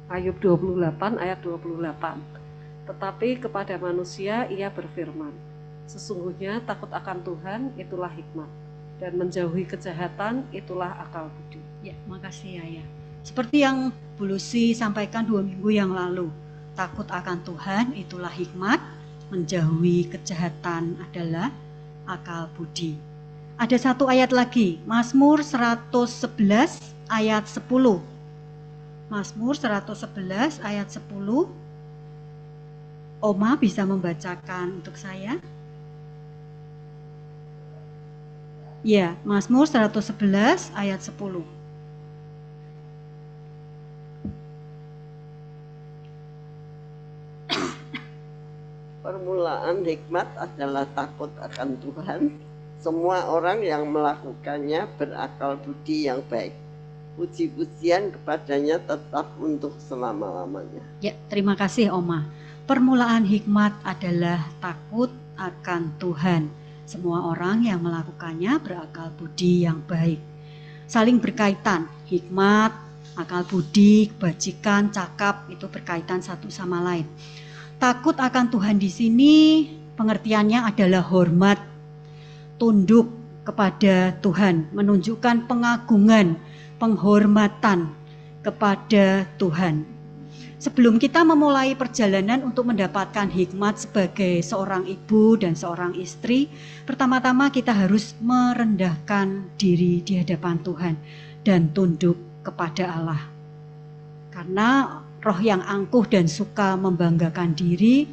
Ayub 28 ayat 28. Tetapi kepada manusia ia berfirman, sesungguhnya takut akan Tuhan itulah hikmat, dan menjauhi kejahatan itulah akal budi. Ya, makasih Yaya. Seperti yang Bu Lucy sampaikan 2 minggu yang lalu, takut akan Tuhan itulah hikmat, menjauhi kejahatan adalah akal budi. Ada satu ayat lagi, Mazmur 111 ayat 10. Mazmur 111 ayat 10. Oma bisa membacakan untuk saya? Ya, Mazmur 111 ayat 10. Permulaan hikmat adalah takut akan Tuhan. Semua orang yang melakukannya berakal budi yang baik. Puji-pujian kepadanya tetap untuk selama-lamanya. Ya, terima kasih Oma. Permulaan hikmat adalah takut akan Tuhan. Semua orang yang melakukannya berakal budi yang baik. Saling berkaitan, hikmat, akal budi, kebajikan, cakap itu berkaitan satu sama lain. Takut akan Tuhan di sini pengertiannya adalah hormat tunduk kepada Tuhan, menunjukkan pengagungan, penghormatan kepada Tuhan. Sebelum kita memulai perjalanan untuk mendapatkan hikmat sebagai seorang ibu dan seorang istri, pertama-tama kita harus merendahkan diri di hadapan Tuhan dan tunduk kepada Allah. Karena roh yang angkuh dan suka membanggakan diri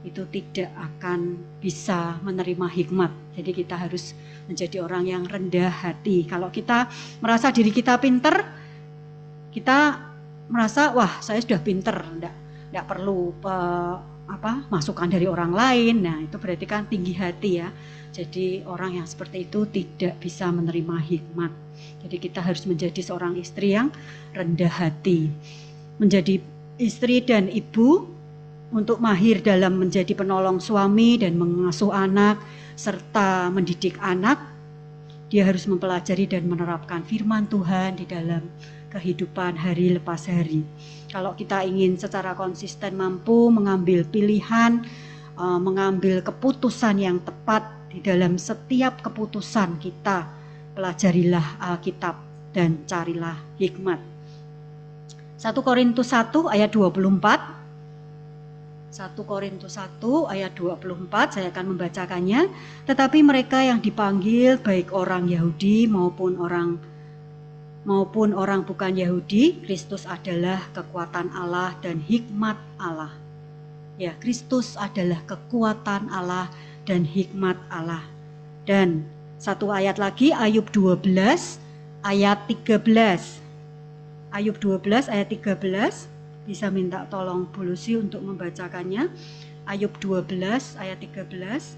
itu tidak akan bisa menerima hikmat. Jadi kita harus menjadi orang yang rendah hati. Kalau kita merasa diri kita pinter, kita merasa wah saya sudah pinter, enggak perlu masukan dari orang lain. Nah itu berarti kan tinggi hati ya. Jadi orang yang seperti itu tidak bisa menerima hikmat. Jadi kita harus menjadi seorang istri yang rendah hati. Menjadi istri dan ibu untuk mahir dalam menjadi penolong suami dan mengasuh anak serta mendidik anak. Dia harus mempelajari dan menerapkan firman Tuhan di dalam kehidupan hari lepas hari. Kalau kita ingin secara konsisten mampu mengambil pilihan, mengambil keputusan yang tepat di dalam setiap keputusan kita, pelajarilah Alkitab dan carilah hikmat. 1 Korintus 1 ayat 24. 1 Korintus 1 ayat 24, saya akan membacakannya. Tetapi mereka yang dipanggil baik orang Yahudi maupun orang bukan Yahudi, Kristus adalah kekuatan Allah dan hikmat Allah. Ya, Kristus adalah kekuatan Allah dan hikmat Allah. Dan satu ayat lagi, Ayub 12 ayat 13. Ayub 12 ayat 13. Bisa minta tolong Bu Lucy untuk membacakannya. Ayub 12 ayat 13.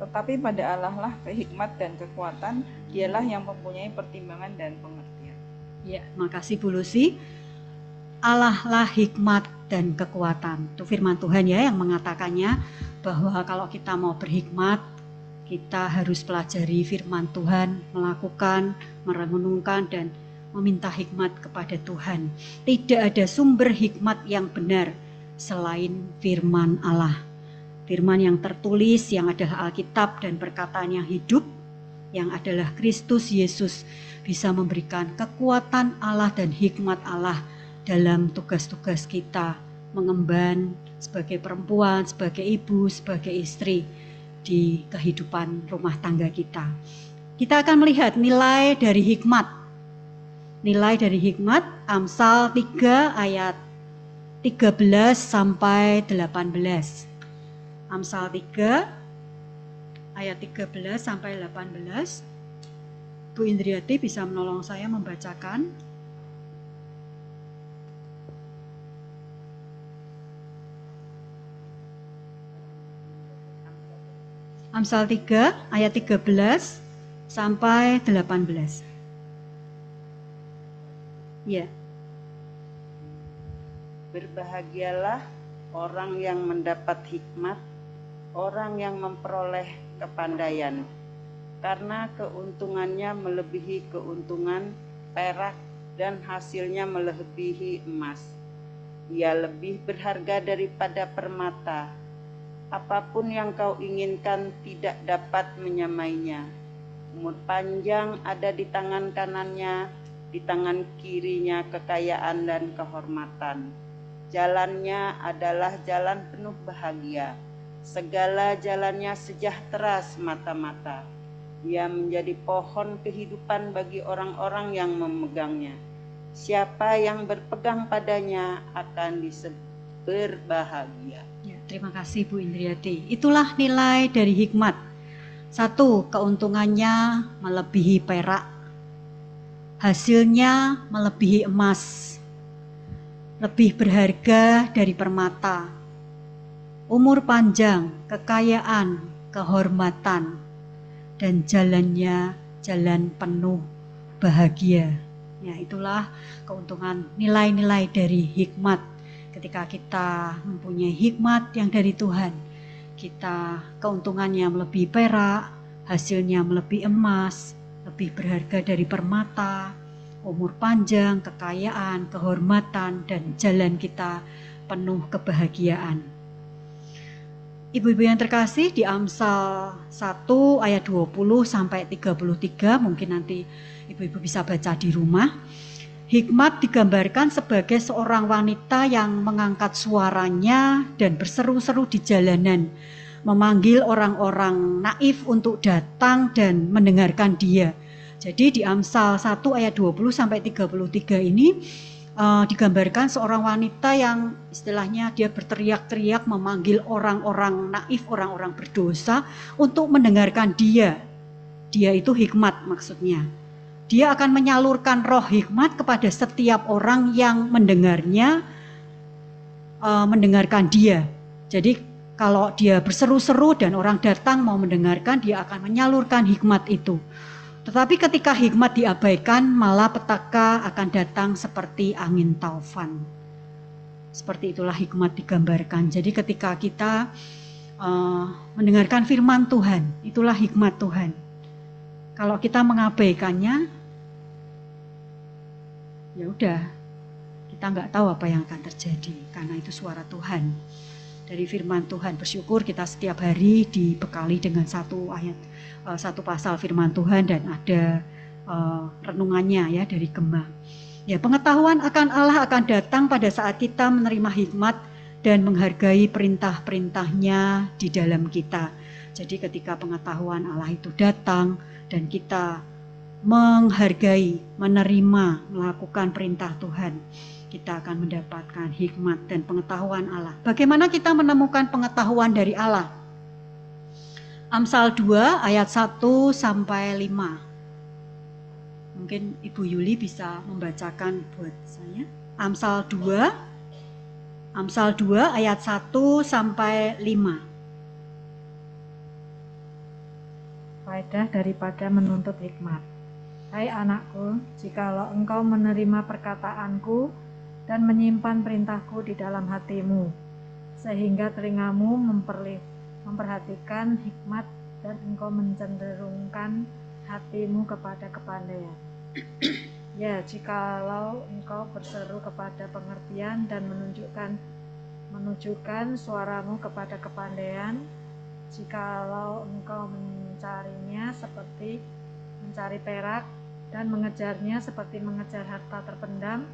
Tetapi pada Allah lah kehikmat dan kekuatan, dialah yang mempunyai pertimbangan dan pengertian. Ya, makasih Bu Lucy. Allah lah hikmat dan kekuatan. Itu firman Tuhan ya yang mengatakannya, bahwa kalau kita mau berhikmat, kita harus pelajari firman Tuhan, melakukan, merenungkan dan meminta hikmat kepada Tuhan. Tidak ada sumber hikmat yang benar selain firman Allah. Firman yang tertulis, yang adalah Alkitab dan perkataan yang hidup, yang adalah Kristus Yesus, bisa memberikan kekuatan Allah dan hikmat Allah dalam tugas-tugas kita, mengemban sebagai perempuan, sebagai ibu, sebagai istri di kehidupan rumah tangga kita. Kita akan melihat nilai dari hikmat. Nilai dari hikmat, Amsal 3 ayat 13 sampai 18. Amsal 3 ayat 13 sampai 18. Bu Indriati bisa menolong saya membacakan. Amsal 3 ayat 13 sampai 18. Ya. Berbahagialah orang yang mendapat hikmat, orang yang memperoleh kepandaian, karena keuntungannya melebihi keuntungan perak dan hasilnya melebihi emas. Ia lebih berharga daripada permata. Apapun yang kau inginkan tidak dapat menyamainya. Umur panjang ada di tangan kanannya, di tangan kirinya kekayaan dan kehormatan. Jalannya adalah jalan penuh bahagia. Segala jalannya sejahtera semata-mata. Ia menjadi pohon kehidupan bagi orang-orang yang memegangnya. Siapa yang berpegang padanya akan disebut berbahagia. Ya, terima kasih Bu Indriati. Itulah nilai dari hikmat. 1, keuntungannya melebihi perak. Hasilnya melebihi emas, lebih berharga dari permata. Umur panjang, kekayaan, kehormatan, dan jalannya jalan penuh bahagia. Ya, itulah keuntungan nilai-nilai dari hikmat. Ketika kita mempunyai hikmat yang dari Tuhan, kita keuntungannya melebihi perak, hasilnya melebihi emas, lebih berharga dari permata, umur panjang, kekayaan, kehormatan, dan jalan kita penuh kebahagiaan. Ibu-ibu yang terkasih, di Amsal 1 ayat 20 sampai 33, mungkin nanti ibu-ibu bisa baca di rumah. Hikmat digambarkan sebagai seorang wanita yang mengangkat suaranya dan berseru-seru di jalanan, memanggil orang-orang naif untuk datang dan mendengarkan dia. Jadi di Amsal 1 ayat 20 sampai 33 ini digambarkan seorang wanita yang istilahnya dia berteriak-teriak memanggil orang-orang naif, orang-orang berdosa untuk mendengarkan dia. Dia itu hikmat maksudnya. Dia akan menyalurkan roh hikmat kepada setiap orang yang mendengarnya, mendengarkan dia. Jadi kalau dia berseru-seru dan orang datang mau mendengarkan, dia akan menyalurkan hikmat itu. Tetapi ketika hikmat diabaikan, malah petaka akan datang seperti angin taufan. Seperti itulah hikmat digambarkan. Jadi ketika kita mendengarkan firman Tuhan, itulah hikmat Tuhan. Kalau kita mengabaikannya, ya udah, kita nggak tahu apa yang akan terjadi. Karena itu suara Tuhan. Dari firman Tuhan, bersyukur kita setiap hari dibekali dengan satu ayat, satu pasal firman Tuhan, dan ada renungannya ya dari Gema. Ya, pengetahuan akan Allah akan datang pada saat kita menerima hikmat dan menghargai perintah-perintahnya di dalam kita. Jadi ketika pengetahuan Allah itu datang dan kita menghargai, menerima, melakukan perintah Tuhan, kita akan mendapatkan hikmat dan pengetahuan Allah. Bagaimana kita menemukan pengetahuan dari Allah? Amsal 2 ayat 1 sampai 5. Mungkin Ibu Yuli bisa membacakan buat saya. Amsal 2 ayat 1 sampai 5. Faedah daripada menuntut hikmat. Hai anakku, jikalau engkau menerima perkataanku dan menyimpan perintahku di dalam hatimu, sehingga telingamu memperhatikan hikmat dan engkau mencenderungkan hatimu kepada kepandaian. Ya, jikalau engkau berseru kepada pengertian dan menunjukkan suaramu kepada kepandaian, jikalau engkau mencarinya seperti mencari perak dan mengejarnya seperti mengejar harta terpendam,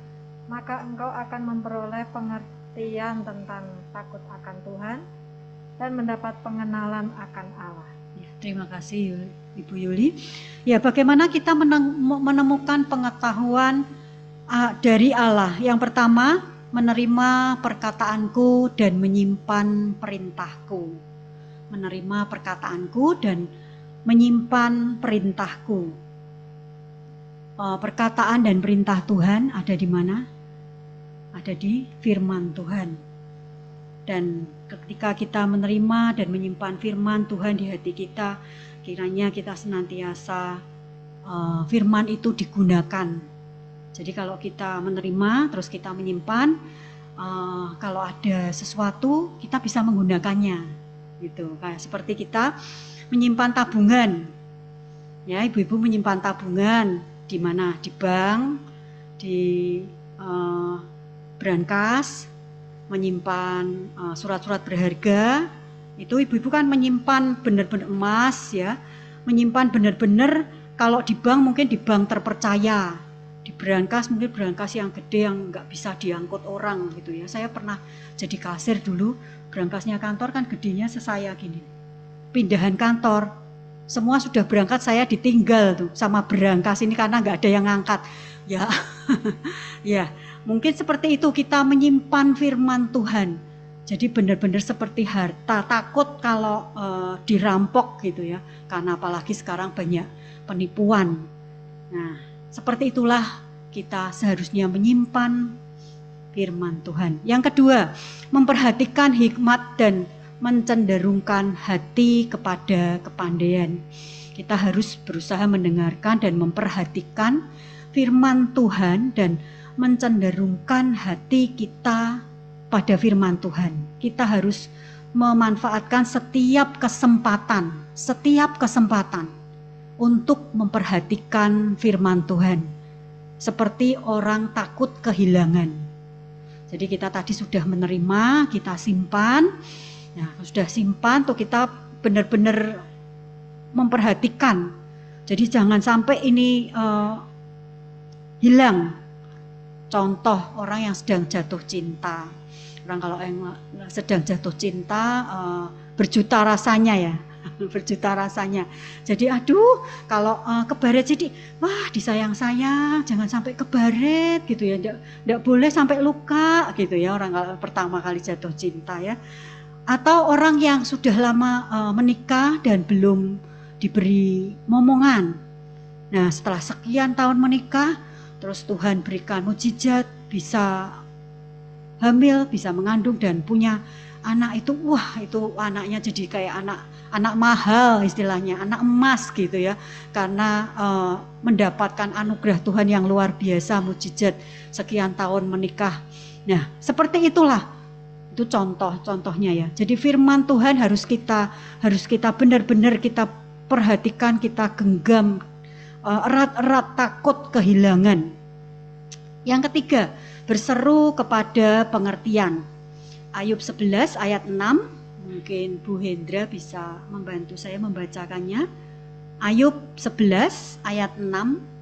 maka engkau akan memperoleh pengertian tentang takut akan Tuhan dan mendapat pengenalan akan Allah. Ya, terima kasih Ibu Yuli. Ya, bagaimana kita menemukan pengetahuan dari Allah? Yang pertama, menerima perkataanku dan menyimpan perintahku. Menerima perkataanku dan menyimpan perintahku. Perkataan dan perintah Tuhan ada di mana? Ada di firman Tuhan. Dan ketika kita menerima dan menyimpan firman Tuhan di hati kita, kiranya kita senantiasa firman itu digunakan. Jadi kalau kita menerima terus kita menyimpan, kalau ada sesuatu kita bisa menggunakannya, gitu. Kayak seperti kita menyimpan tabungan, ya, ibu-ibu menyimpan tabungan di mana? Di bank, di brankas, menyimpan surat-surat berharga. Itu ibu-ibu kan menyimpan benar-benar emas, ya, menyimpan benar-benar. Kalau di bank mungkin di bank terpercaya, di brankas mungkin brankas yang gede yang nggak bisa diangkut orang, gitu ya. Saya pernah jadi kasir dulu, brankasnya kantor kan gedenya sesaya gini, pindahan kantor, semua sudah berangkat, saya ditinggal tuh sama brankas ini karena nggak ada yang ngangkat, ya. Ya, mungkin seperti itu kita menyimpan firman Tuhan. Jadi benar-benar seperti harta, takut kalau dirampok, gitu ya. Karena apalagi sekarang banyak penipuan. Nah, seperti itulah kita seharusnya menyimpan firman Tuhan. Yang kedua, memperhatikan hikmat dan mencenderungkan hati kepada kepandaian. Kita harus berusaha mendengarkan dan memperhatikan firman Tuhan dan mencenderungkan hati kita pada firman Tuhan. Kita harus memanfaatkan setiap kesempatan untuk memperhatikan firman Tuhan. Seperti orang takut kehilangan. Jadi kita tadi sudah menerima, kita simpan, Nah, sudah simpan tuh kita benar-benar memperhatikan. Jadi jangan sampai ini hilang. Contoh orang yang sedang jatuh cinta. Orang kalau yang sedang jatuh cinta berjuta rasanya ya. Berjuta rasanya. Jadi aduh kalau kebaret jadi wah disayang-sayang, jangan sampai kebaret gitu ya. Nggak boleh sampai luka gitu ya orang kalau pertama kali jatuh cinta ya. Atau orang yang sudah lama menikah dan belum diberi momongan. Nah, setelah sekian tahun menikah, terus Tuhan berikan mukjizat, bisa hamil, bisa mengandung dan punya anak itu, wah itu anaknya jadi kayak anak mahal istilahnya, anak emas gitu ya. Karena mendapatkan anugerah Tuhan yang luar biasa, mukjizat sekian tahun menikah. Nah, seperti itulah. Itu contohnya ya. Jadi firman Tuhan harus kita benar-benar kita perhatikan, kita genggam erat-erat, takut kehilangan. Yang ketiga, berseru kepada pengertian. Ayub 11 ayat 6, mungkin Bu Hendra bisa membantu saya membacakannya. Ayub 11 ayat 6.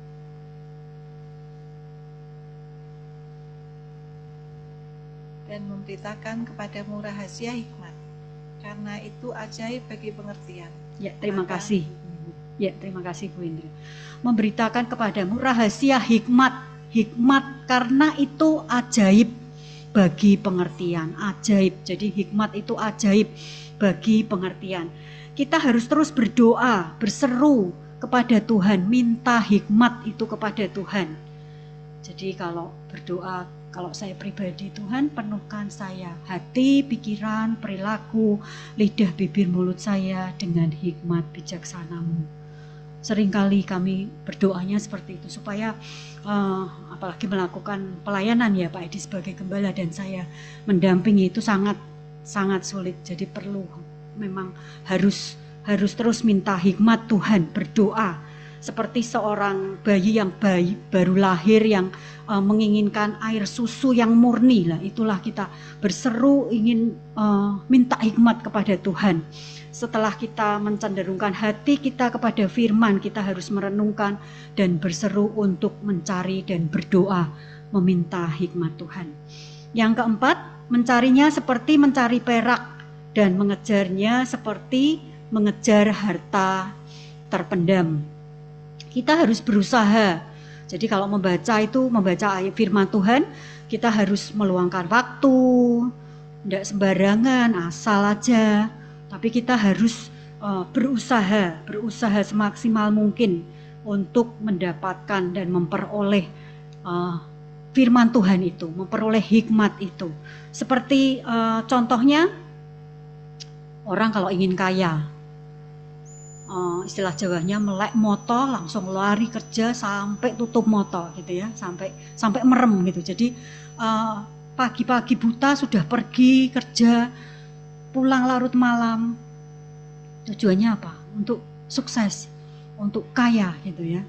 Dan memberitakan kepadamu rahasia hikmat, karena itu ajaib bagi pengertian. Ya, terima kasih. Ya, terima kasih Bu Indra. Memberitakan kepadamu rahasia hikmat karena itu ajaib bagi pengertian. Ajaib. Jadi hikmat itu ajaib bagi pengertian. Kita harus terus berdoa, berseru kepada Tuhan, minta hikmat itu kepada Tuhan. Jadi kalau berdoa, kalau saya pribadi, Tuhan penuhkan saya hati, pikiran, perilaku, lidah, bibir, mulut saya dengan hikmat bijaksana-Mu. Seringkali kami berdoanya seperti itu supaya apalagi melakukan pelayanan ya Pak Edi sebagai gembala dan saya mendampingi itu sangat sulit. Jadi perlu memang harus terus minta hikmat Tuhan, berdoa. Seperti seorang bayi yang baru lahir yang menginginkan air susu yang murni lah, itulah kita berseru ingin minta hikmat kepada Tuhan. Setelah kita mencenderungkan hati kita kepada firman, kita harus merenungkan dan berseru untuk mencari dan berdoa meminta hikmat Tuhan. Yang keempat, mencarinya seperti mencari perak dan mengejarnya seperti mengejar harta terpendam. Kita harus berusaha. Jadi kalau membaca ayat firman Tuhan, kita harus meluangkan waktu, tidak sembarangan, asal aja. Tapi kita harus berusaha semaksimal mungkin untuk mendapatkan dan memperoleh firman Tuhan itu, memperoleh hikmat itu. Seperti contohnya, orang kalau ingin kaya, istilah Jawanya melek moto, langsung lari kerja sampai tutup moto gitu ya, sampai merem gitu. Jadi pagi-pagi buta sudah pergi kerja, pulang larut malam. Tujuannya apa? Untuk sukses, untuk kaya gitu ya.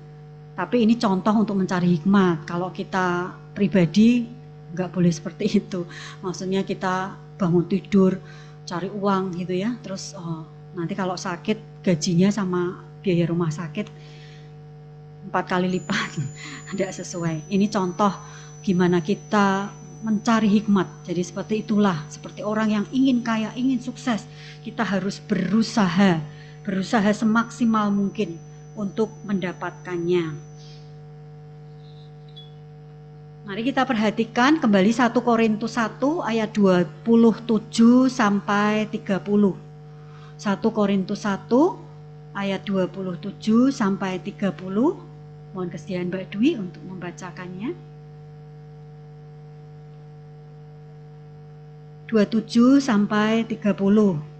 Tapi ini contoh untuk mencari hikmat. Kalau kita pribadi nggak boleh seperti itu. Maksudnya kita bangun tidur cari uang gitu ya, terus nanti kalau sakit gajinya sama biaya rumah sakit 4 kali lipat, tidak sesuai. Ini contoh gimana kita mencari hikmat. Jadi seperti itulah, seperti orang yang ingin kaya, ingin sukses, kita harus berusaha semaksimal mungkin untuk mendapatkannya. Mari kita perhatikan kembali 1 Korintus 1 ayat 27 sampai 30. 1 Korintus 1 ayat 27 sampai 30. Mohon kesediaan Mbak Dwi untuk membacakannya. 27 sampai 30.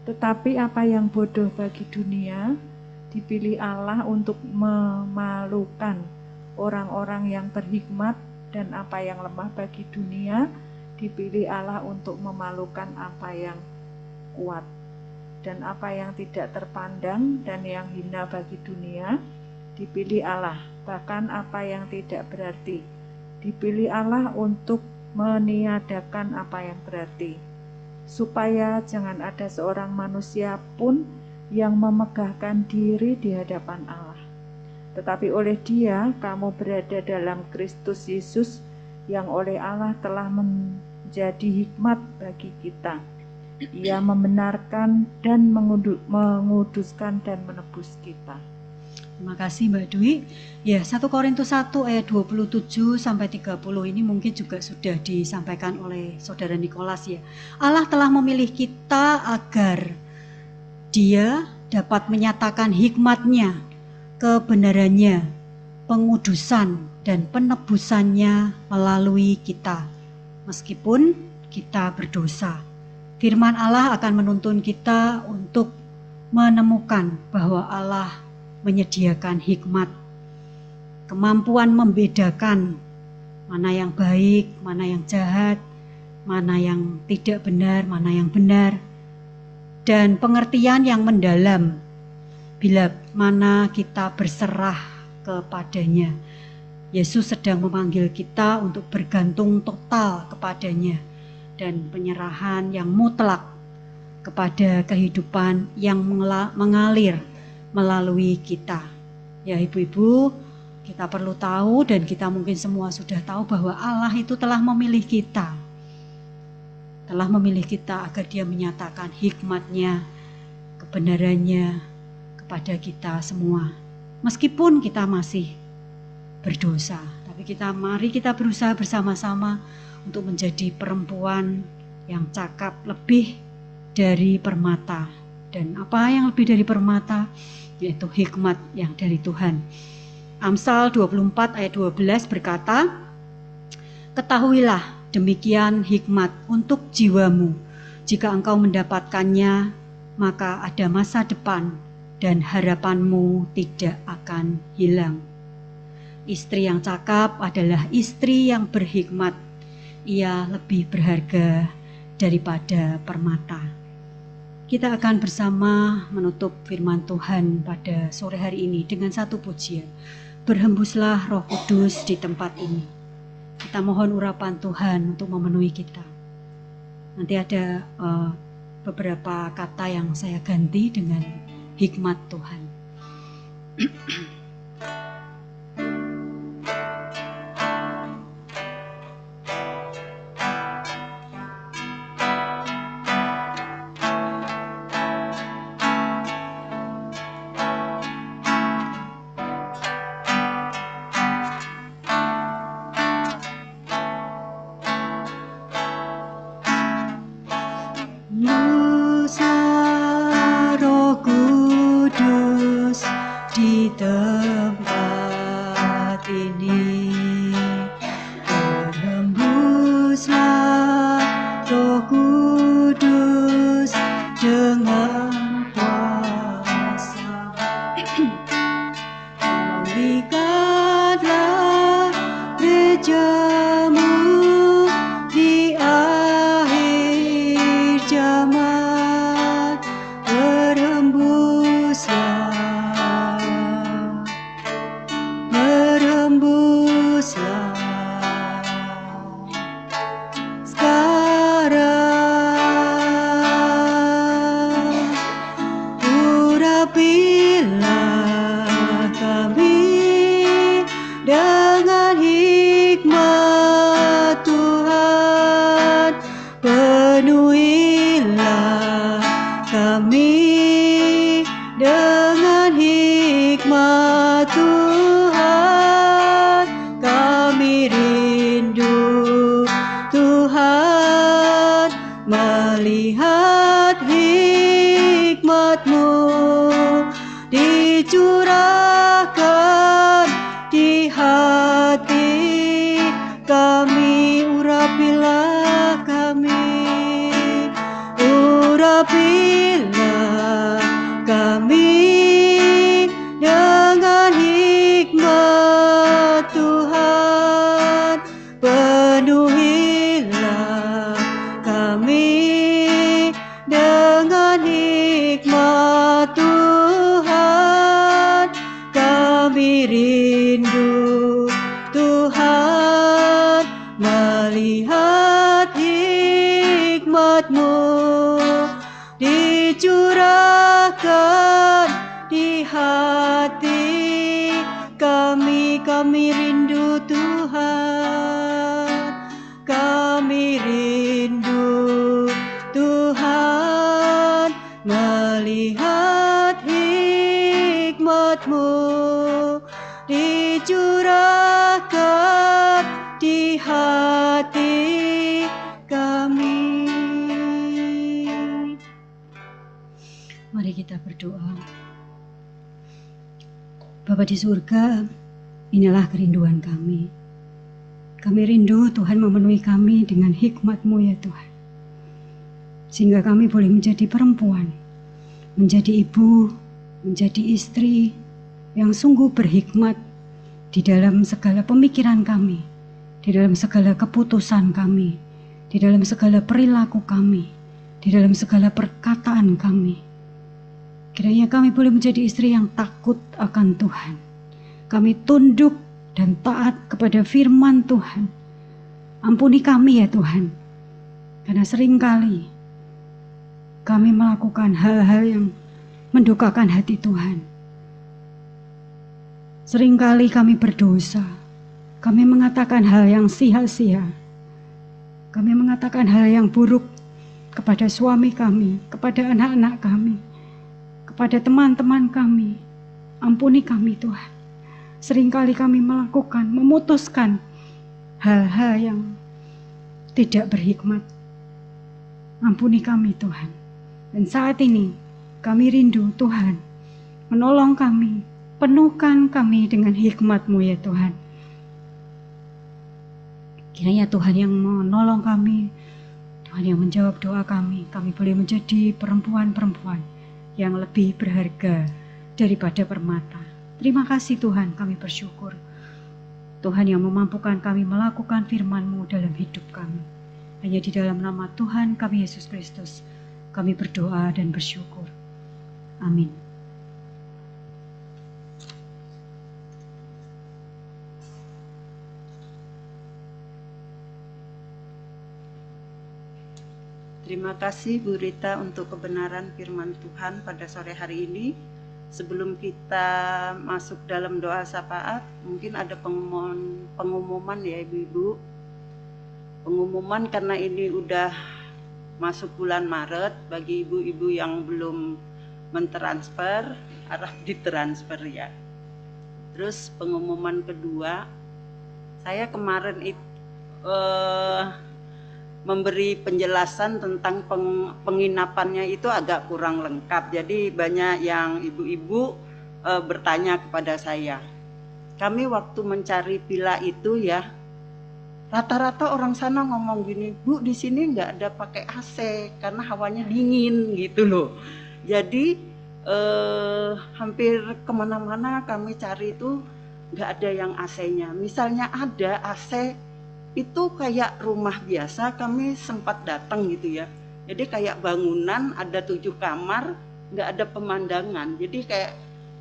Tetapi apa yang bodoh bagi dunia dipilih Allah untuk memalukan orang-orang yang berhikmat, dan apa yang lemah bagi dunia dipilih Allah untuk memalukan apa yang kuat, dan apa yang tidak terpandang dan yang hina bagi dunia dipilih Allah, bahkan apa yang tidak berarti dipilih Allah untuk meniadakan apa yang berarti, supaya jangan ada seorang manusia pun yang memegahkan diri di hadapan Allah. Tetapi oleh Dia kamu berada dalam Kristus Yesus, yang oleh Allah telah menjadi hikmat bagi kita. Ia membenarkan dan menguduskan dan menebus kita. Terima kasih Mbak Dwi. Ya, 1 Korintus 1 ayat 27 sampai 30 ini mungkin juga sudah disampaikan oleh Saudara Nikolas ya. Allah telah memilih kita agar Dia dapat menyatakan hikmat-Nya, kebenarannya, pengudusan dan penebusannya melalui kita. Meskipun kita berdosa, firman Allah akan menuntun kita untuk menemukan bahwa Allah menyediakan hikmat, kemampuan membedakan mana yang baik, mana yang jahat, mana yang tidak benar, mana yang benar, dan pengertian yang mendalam bila mana kita berserah kepadanya. Yesus sedang memanggil kita untuk bergantung total kepadanya dan penyerahan yang mutlak kepada kehidupan yang mengalir melalui kita. Ya ibu-ibu, kita perlu tahu dan kita mungkin semua sudah tahu bahwa Allah itu telah memilih kita. Telah memilih kita agar Dia menyatakan hikmat-Nya, kebenarannya kepada kita semua. Meskipun kita masih berdosa, tapi mari kita berusaha bersama-sama untuk menjadi perempuan yang cakap lebih dari permata. Dan apa yang lebih dari permata? Yaitu hikmat yang dari Tuhan. Amsal 24 ayat 12 berkata, ketahuilah demikian hikmat untuk jiwamu. Jika engkau mendapatkannya, maka ada masa depan dan harapanmu tidak akan hilang. Istri yang cakap adalah istri yang berhikmat. Ia lebih berharga daripada permata. Kita akan bersama menutup firman Tuhan pada sore hari ini dengan satu pujian. Berhembuslah Roh Kudus di tempat ini. Kita mohon urapan Tuhan untuk memenuhi kita. Nanti ada beberapa kata yang saya ganti dengan hikmat Tuhan. Tuhan, kami rindu Tuhan, melihat hikmat-Mu dicurahkan di hati kami. Kami rindu Tuhan, kami rindu Tuhan, melihat hikmat-Mu dicurahkan di hati kami. Mari kita berdoa. Bapa di surga, inilah kerinduan kami. Kami rindu Tuhan memenuhi kami dengan hikmat-Mu ya Tuhan. Sehingga kami boleh menjadi perempuan, menjadi ibu, menjadi istri yang sungguh berhikmat di dalam segala pemikiran kami, di dalam segala keputusan kami, di dalam segala perilaku kami, di dalam segala perkataan kami. Kiranya kami boleh menjadi istri yang takut akan Tuhan. Kami tunduk dan taat kepada firman Tuhan. Ampuni kami ya Tuhan, karena seringkali kami melakukan hal-hal yang mendukakan hati Tuhan. Seringkali kami berdosa, kami mengatakan hal yang sia-sia, kami mengatakan hal yang buruk kepada suami kami, kepada anak-anak kami, kepada teman-teman kami. Ampuni kami Tuhan. Seringkali kami memutuskan hal-hal yang tidak berhikmat. Ampuni kami Tuhan. Dan saat ini kami rindu Tuhan, menolong kami, penuhkan kami dengan hikmat-Mu ya Tuhan. Kiranya Tuhan yang menolong kami, Tuhan yang menjawab doa kami boleh menjadi perempuan-perempuan yang lebih berharga daripada permata. Terima kasih Tuhan, kami bersyukur. Tuhan yang memampukan kami melakukan firman-Mu dalam hidup kami. Hanya di dalam nama Tuhan kami Yesus Kristus, kami berdoa dan bersyukur. Amin. Terima kasih Bu Rita untuk kebenaran firman Tuhan pada sore hari ini. Sebelum kita masuk dalam doa syafaat, mungkin ada pengumuman ya Ibu-Ibu. Pengumuman karena ini udah masuk bulan Maret, bagi ibu-ibu yang belum mentransfer, harap ditransfer ya. Terus pengumuman kedua, saya kemarin memberi penjelasan tentang penginapannya itu agak kurang lengkap. Jadi banyak yang ibu-ibu bertanya kepada saya. Kami waktu mencari villa itu ya, rata-rata orang sana ngomong gini, Bu di sini nggak ada pakai AC karena hawanya dingin gitu loh. Jadi hampir kemana-mana kami cari itu nggak ada yang AC-nya. Misalnya ada AC, itu kayak rumah biasa, kami sempat datang gitu ya. Jadi kayak bangunan ada 7 kamar, nggak ada pemandangan. Jadi kayak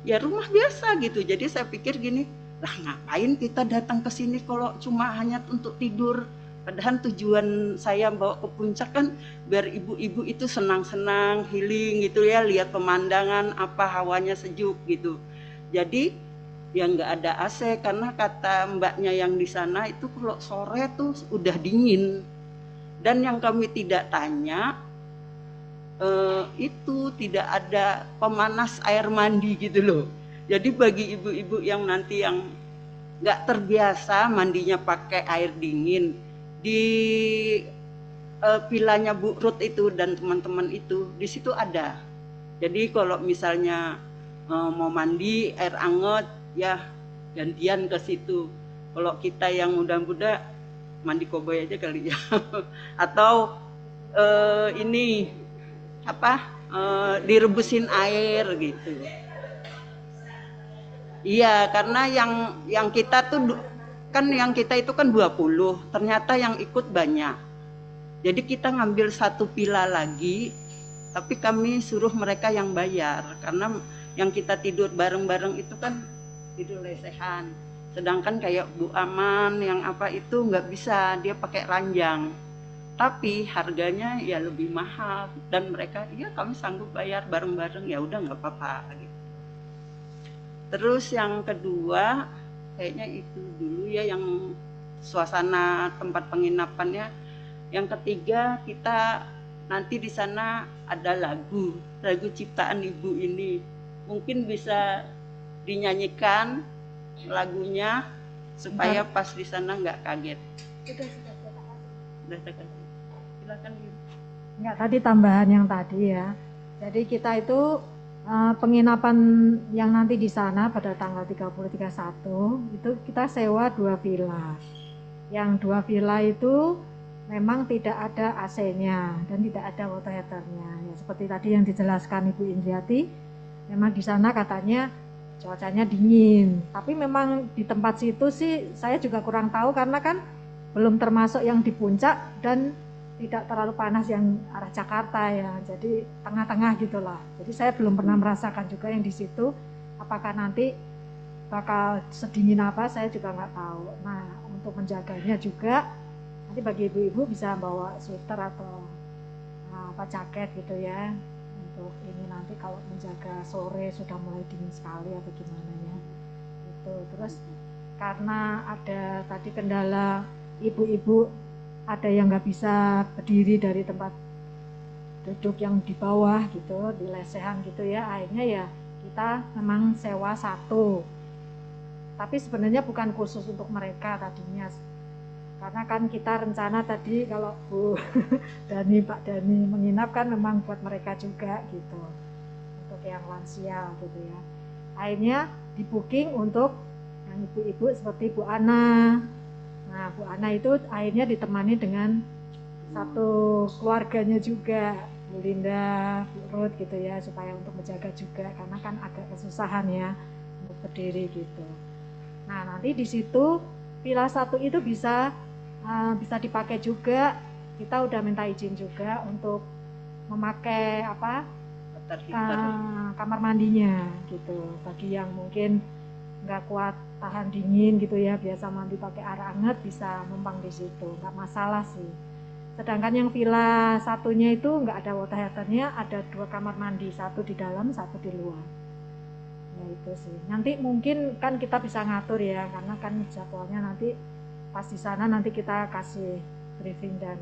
ya rumah biasa gitu. Jadi saya pikir gini, lah ngapain kita datang ke sini kalau cuma hanya untuk tidur. Padahal tujuan saya bawa ke puncak kan biar ibu-ibu itu senang-senang, healing gitu ya, lihat pemandangan, apa hawanya sejuk gitu. Jadi ya nggak ada AC karena kata mbaknya yang di sana itu kalau sore tuh udah dingin. Dan yang kami tidak tanya itu tidak ada pemanas air mandi gitu loh. Jadi bagi ibu-ibu yang nanti yang nggak terbiasa mandinya pakai air dingin, di villanya Bu Ruth itu dan teman-teman itu di situ ada. Jadi kalau misalnya mau mandi air anget ya gantian ke situ. Kalau kita yang muda-muda mandi koboi aja kali ya. Atau ini apa direbusin air gitu. Iya, karena yang kita tuh kan yang kita itu kan 20, ternyata yang ikut banyak. Jadi kita ngambil satu pila lagi Tapi kami suruh mereka yang bayar, karena yang kita tidur bareng-bareng itu kan tidur lesehan. Sedangkan kayak Bu Aman yang apa itu nggak bisa, dia pakai ranjang. Tapi harganya ya lebih mahal, dan mereka iya kami sanggup bayar bareng-bareng, ya udah nggak apa-apa gitu. Terus yang kedua kayaknya itu dulu ya yang suasana tempat penginapannya. Yang ketiga kita nanti di sana ada lagu ciptaan Ibu ini, mungkin bisa dinyanyikan lagunya supaya pas di sana nggak kaget. Sudah silakan. Enggak, tadi tambahan yang tadi ya. Jadi kita itu penginapan yang nanti di sana pada tanggal 30-31 itu kita sewa 2 villa. Yang 2 villa itu memang tidak ada AC-nya dan tidak ada water heater-nya. Ya, seperti tadi yang dijelaskan Ibu Indriati, memang di sana katanya cuacanya dingin. Tapi memang di tempat situ sih saya juga kurang tahu karena kan belum termasuk yang di puncak dan tidak terlalu panas yang arah Jakarta ya, jadi tengah-tengah gitulah. Jadi saya belum pernah merasakan juga yang di situ. Apakah nanti bakal sedingin apa saya juga nggak tahu. Nah untuk menjaganya juga nanti bagi ibu-ibu bisa bawa sweater atau apa jaket gitu ya. Untuk ini nanti kalau menjaga sore sudah mulai dingin sekali atau gimana ya. Itu terus karena ada tadi kendala ibu-ibu ada yang nggak bisa berdiri dari tempat duduk yang di bawah gitu, di lesehan gitu ya, akhirnya ya kita memang sewa 1. Tapi sebenarnya bukan khusus untuk mereka tadinya, karena kan kita rencana tadi kalau Bu Pak Dani menginap kan memang buat mereka juga gitu, untuk yang lansia gitu ya. Akhirnya di booking untuk yang ibu-ibu seperti Bu Ana. Nah, Bu Ana itu akhirnya ditemani dengan satu keluarganya juga, Bu Linda, Bu Ruth gitu ya, supaya untuk menjaga juga karena kan agak kesusahan ya untuk berdiri gitu. Nah, nanti di situ villa 1 itu bisa dipakai juga. Kita udah minta izin juga untuk memakai kamar mandinya gitu. Bagi yang mungkin nggak kuat tahan dingin gitu ya, biasa mandi pakai air hangat bisa numpang di situ, nggak masalah sih. Sedangkan yang villa 1-nya itu nggak ada water heater-nya, ada 2 kamar mandi, 1 di dalam, 1 di luar. Ya itu sih. Nanti mungkin kan kita bisa ngatur ya, karena kan jadwalnya nanti pas di sana nanti kita kasih briefing dan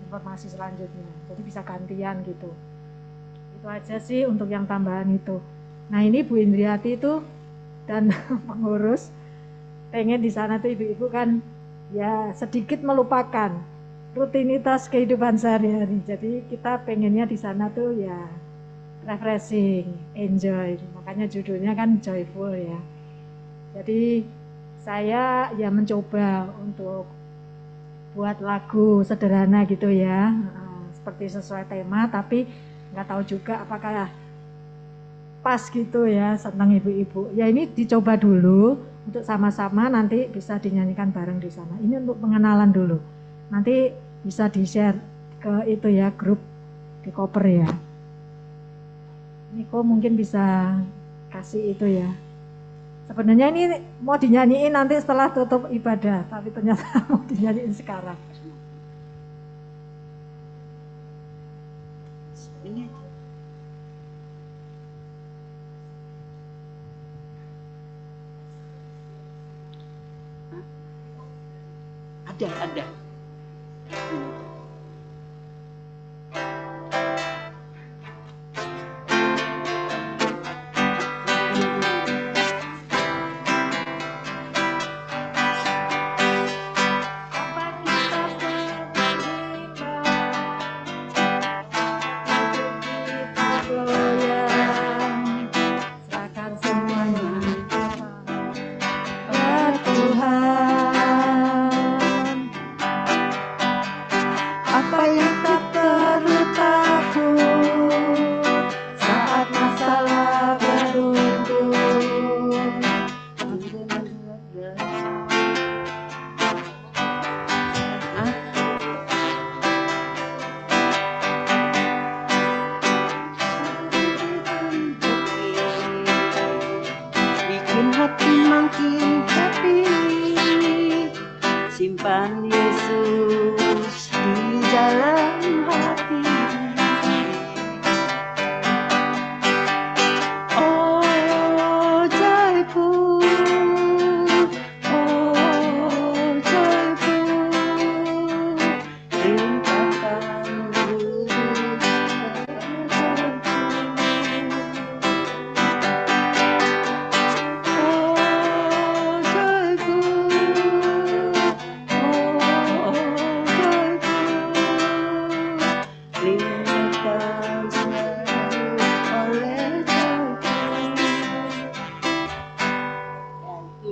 informasi selanjutnya. Jadi bisa gantian gitu. Itu aja sih untuk yang tambahan itu. Nah ini Bu Indriati itu dan pengurus pengen di sana tuh ibu-ibu kan ya sedikit melupakan rutinitas kehidupan sehari-hari. Jadi kita pengennya di sana tuh ya refreshing, enjoy. Makanya judulnya kan joyful ya. Jadi saya ya mencoba untuk buat lagu sederhana gitu ya, seperti sesuai tema, tapi nggak tahu juga apakah pas gitu ya senang ibu-ibu. Ya ini dicoba dulu untuk sama-sama nanti bisa dinyanyikan bareng di sana. Ini untuk pengenalan dulu. Nanti bisa di-share ke itu ya, grup di koper ya. Niko mungkin bisa kasih itu ya. Sebenarnya ini mau dinyanyiin nanti setelah tutup ibadah, tapi ternyata mau dinyanyiin sekarang. Ini ada. semakin happy. Simpan Yesus di dalam hati. Oh joyful, oh joyful, limpahkan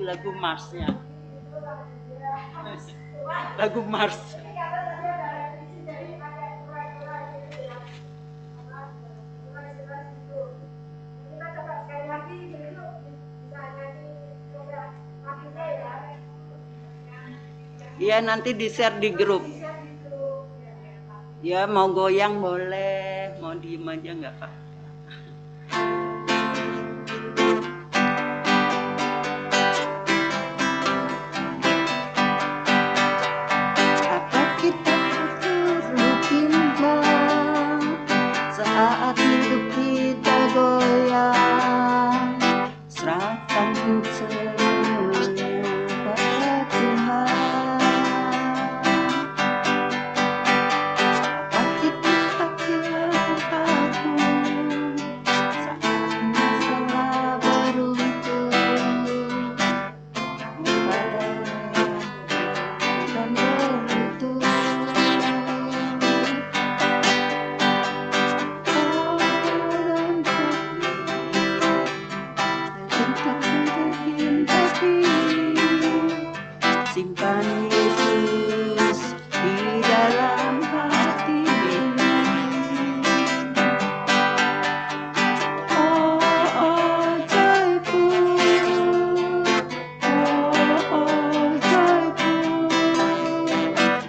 lagu Marsnya, lagu Mars. Iya nanti di share di grup. Ya mau goyang boleh, mau diem aja nggak Pak. Saat hidup kita goyang, serahkan semuanya pada Tuhan. Apa kita takut saat masalah beruntun, dan beruntun. Simpan Yesus di dalam hati. Oh, oh, joyful. Oh, oh, joyful.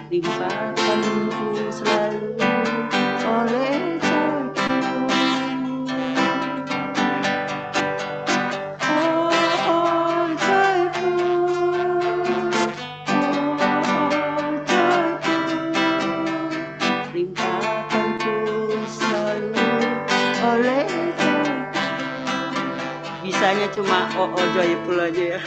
Limpahkanku selalu oleh joyful. Oh, oh, joyful. Bisanya cuma oh joyful aja ya.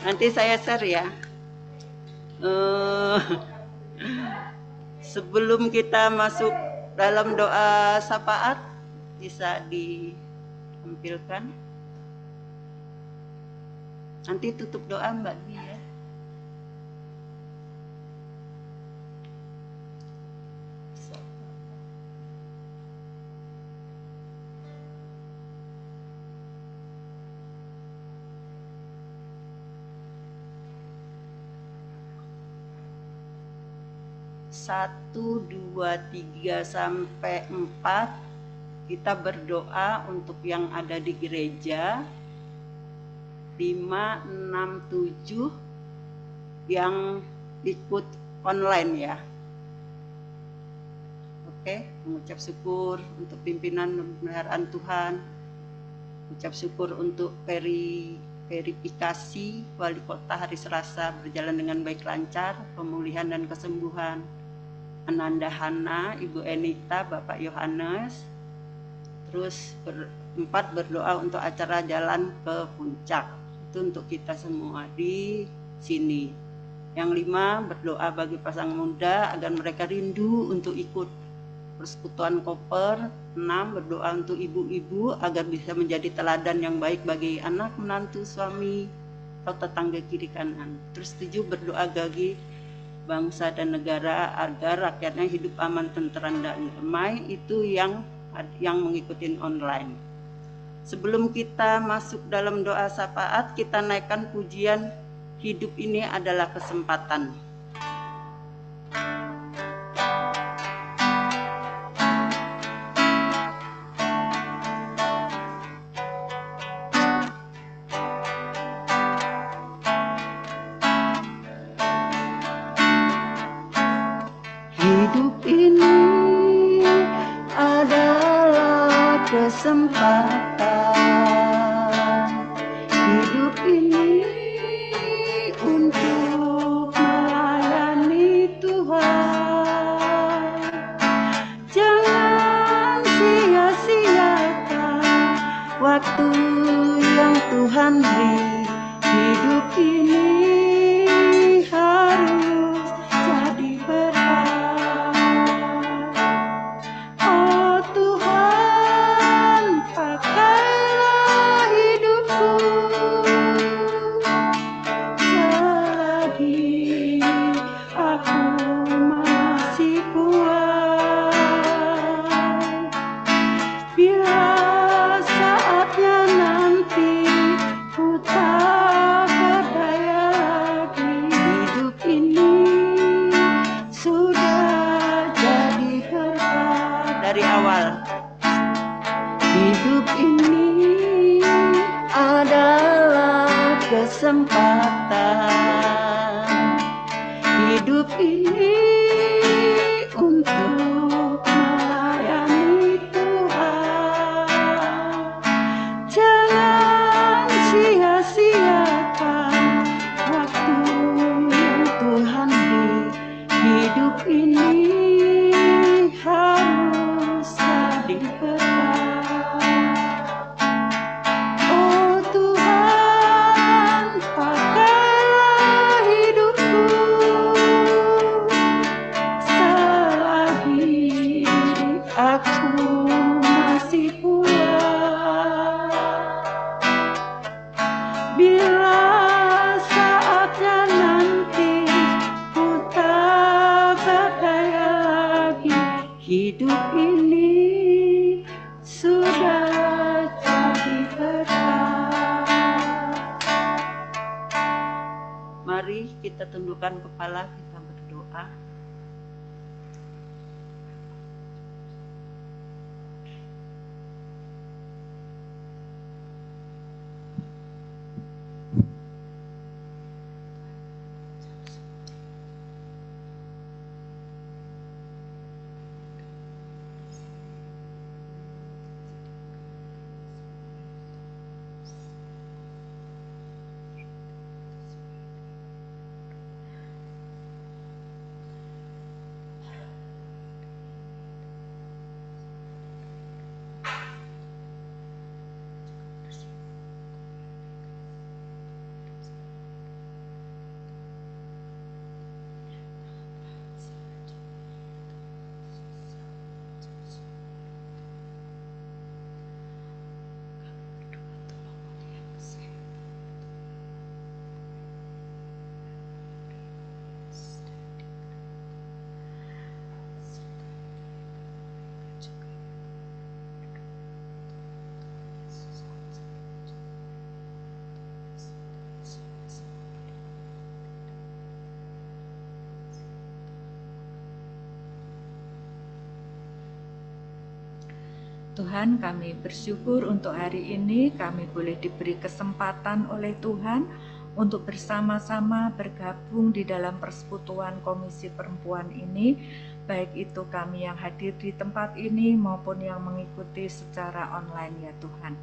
Nanti saya share ya. Sebelum kita masuk dalam doa syafaat bisa ditampilkan. Nanti tutup doa Mbak Dwi ya. Satu, dua, tiga sampai 4 kita berdoa untuk yang ada di gereja. 5, 6, 7 yang ikut online ya. Oke, mengucap syukur untuk pimpinan pemeliharaan Tuhan. Mengucap syukur untuk verifikasi wali kota hari Selasa berjalan dengan baik lancar, pemulihan dan kesembuhan. Ananda Hana, Ibu Enita, Bapak Yohanes. Terus 4 berdoa untuk acara jalan ke puncak. Itu untuk kita semua di sini. Yang 5 berdoa bagi pasangan muda agar mereka rindu untuk ikut persekutuan koper. 6 berdoa untuk ibu-ibu agar bisa menjadi teladan yang baik bagi anak, menantu, suami, atau tetangga kiri kanan. Terus 7 berdoa bagi bangsa dan negara agar rakyatnya hidup aman, tentram dan damai. Itu yang mengikuti online. Sebelum kita masuk dalam doa syafaat, kita naikkan pujian hidup ini adalah kesempatan. Hidup ini adalah kesempatan. Hidup ini untuk melayani Tuhan. Jangan sia-siakan waktu yang Tuhan beri. Hidup ini harus jadi berkat. Oh Tuhan, pakailah hidupku selagi aku masih kuat. Bila saatnya nanti ku tak berdaya lagi, hidup ini sudah jadi berkat. Dari awal, hidup ini adalah kesempatan. Hidup ini untuk melayani Tuhan. Jangan sia-siakan waktu yang Tuhan beri. Hidup ini harus jadi berkat. Oh Tuhan, pakailah hidupku selagi aku masih kuat. Bila saatnya nanti ku tak berdaya lagi, hidup ini sudah jadi berkat. Mari kita tundukkan kepala, kita berdoa. Tuhan, kami bersyukur untuk hari ini kami boleh diberi kesempatan oleh Tuhan untuk bersama-sama bergabung di dalam persekutuan Komisi Perempuan ini, baik itu kami yang hadir di tempat ini maupun yang mengikuti secara online ya Tuhan.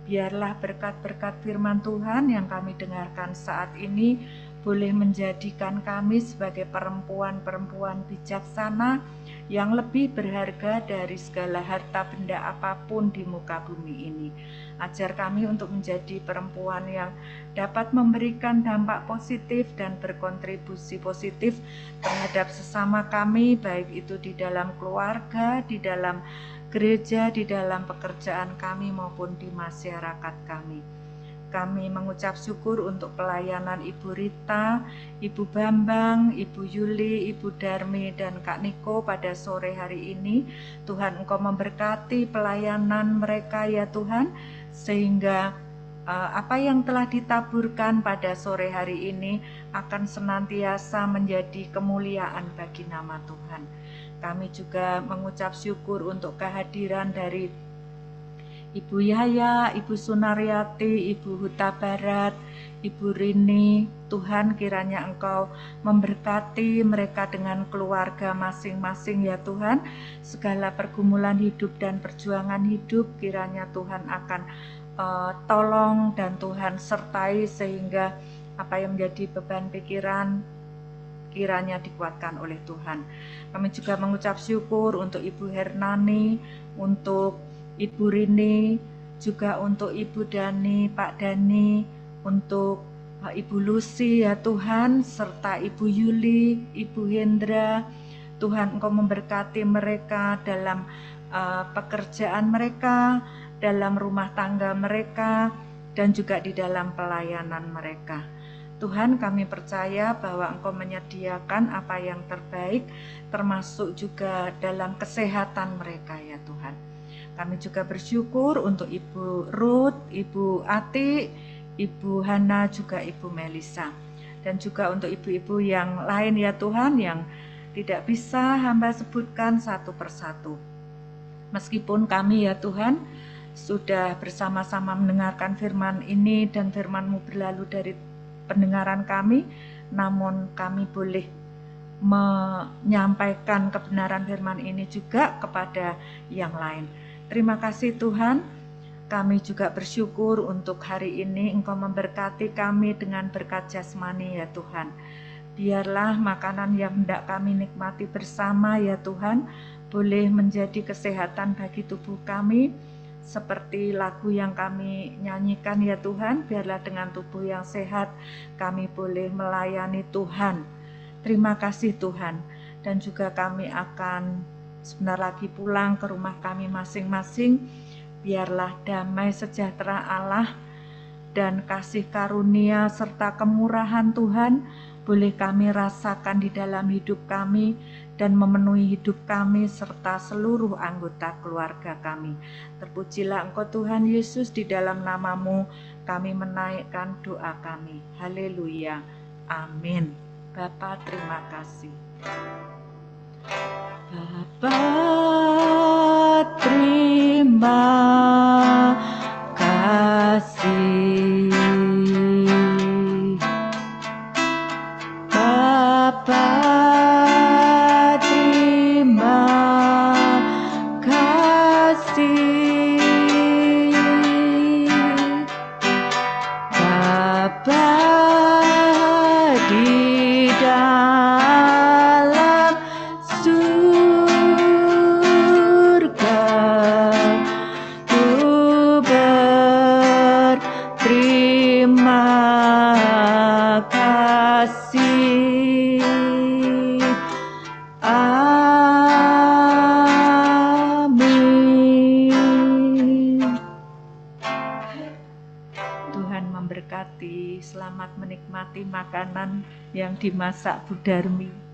Biarlah berkat-berkat firman Tuhan yang kami dengarkan saat ini boleh menjadikan kami sebagai perempuan-perempuan bijaksana yang lebih berharga dari segala harta benda apapun di muka bumi ini. Ajar kami untuk menjadi perempuan yang dapat memberikan dampak positif dan berkontribusi positif terhadap sesama kami, baik itu di dalam keluarga, di dalam gereja, di dalam pekerjaan kami maupun di masyarakat kami. Kami mengucap syukur untuk pelayanan Ibu Rita, Ibu Bambang, Ibu Yuli, Ibu Darmi, dan Kak Niko pada sore hari ini. Tuhan, Engkau memberkati pelayanan mereka ya Tuhan, sehingga apa yang telah ditaburkan pada sore hari ini akan senantiasa menjadi kemuliaan bagi nama Tuhan. Kami juga mengucap syukur untuk kehadiran dari Ibu Yaya, Ibu Sunaryati, Ibu Huta Barat, Ibu Rini, Tuhan kiranya Engkau memberkati mereka dengan keluarga masing-masing ya Tuhan. Segala pergumulan hidup dan perjuangan hidup kiranya Tuhan akan tolong dan Tuhan sertai sehingga apa yang menjadi beban pikiran kiranya dikuatkan oleh Tuhan. Kami juga mengucap syukur untuk Ibu Hernani, untuk Ibu Rini, juga untuk Ibu Dani, Pak Dani, untuk Ibu Lucy ya Tuhan, serta Ibu Yuli, Ibu Hendra. Tuhan Engkau memberkati mereka dalam pekerjaan mereka, dalam rumah tangga mereka, dan juga di dalam pelayanan mereka. Tuhan, kami percaya bahwa Engkau menyediakan apa yang terbaik, termasuk juga dalam kesehatan mereka ya Tuhan. Kami juga bersyukur untuk Ibu Ruth, Ibu Ati, Ibu Hana, juga Ibu Melisa. Dan juga untuk ibu-ibu yang lain ya Tuhan, yang tidak bisa hamba sebutkan satu persatu. Meskipun kami ya Tuhan, sudah bersama-sama mendengarkan firman ini dan firman-Mu berlalu dari pendengaran kami, namun kami boleh menyampaikan kebenaran firman ini juga kepada yang lain. Terima kasih Tuhan, kami juga bersyukur untuk hari ini Engkau memberkati kami dengan berkat jasmani ya Tuhan. Biarlah makanan yang hendak kami nikmati bersama ya Tuhan, boleh menjadi kesehatan bagi tubuh kami, seperti lagu yang kami nyanyikan ya Tuhan. Biarlah dengan tubuh yang sehat kami boleh melayani Tuhan. Terima kasih Tuhan. Dan juga kami akan sebentar lagi pulang ke rumah kami masing-masing. Biarlah damai sejahtera Allah dan kasih karunia serta kemurahan Tuhan boleh kami rasakan di dalam hidup kami dan memenuhi hidup kami serta seluruh anggota keluarga kami. Terpujilah Engkau Tuhan Yesus, di dalam nama-Mu kami menaikkan doa kami. Haleluya. Amin. Bapa, terima kasih. Bapa, terima kasih. Bapa, terima kasih. Bapa di dalam surga, ku berterima kasih. Amin. Tuhan memberkati. Selamat menikmati makanan yang dimasak Bu Darmi.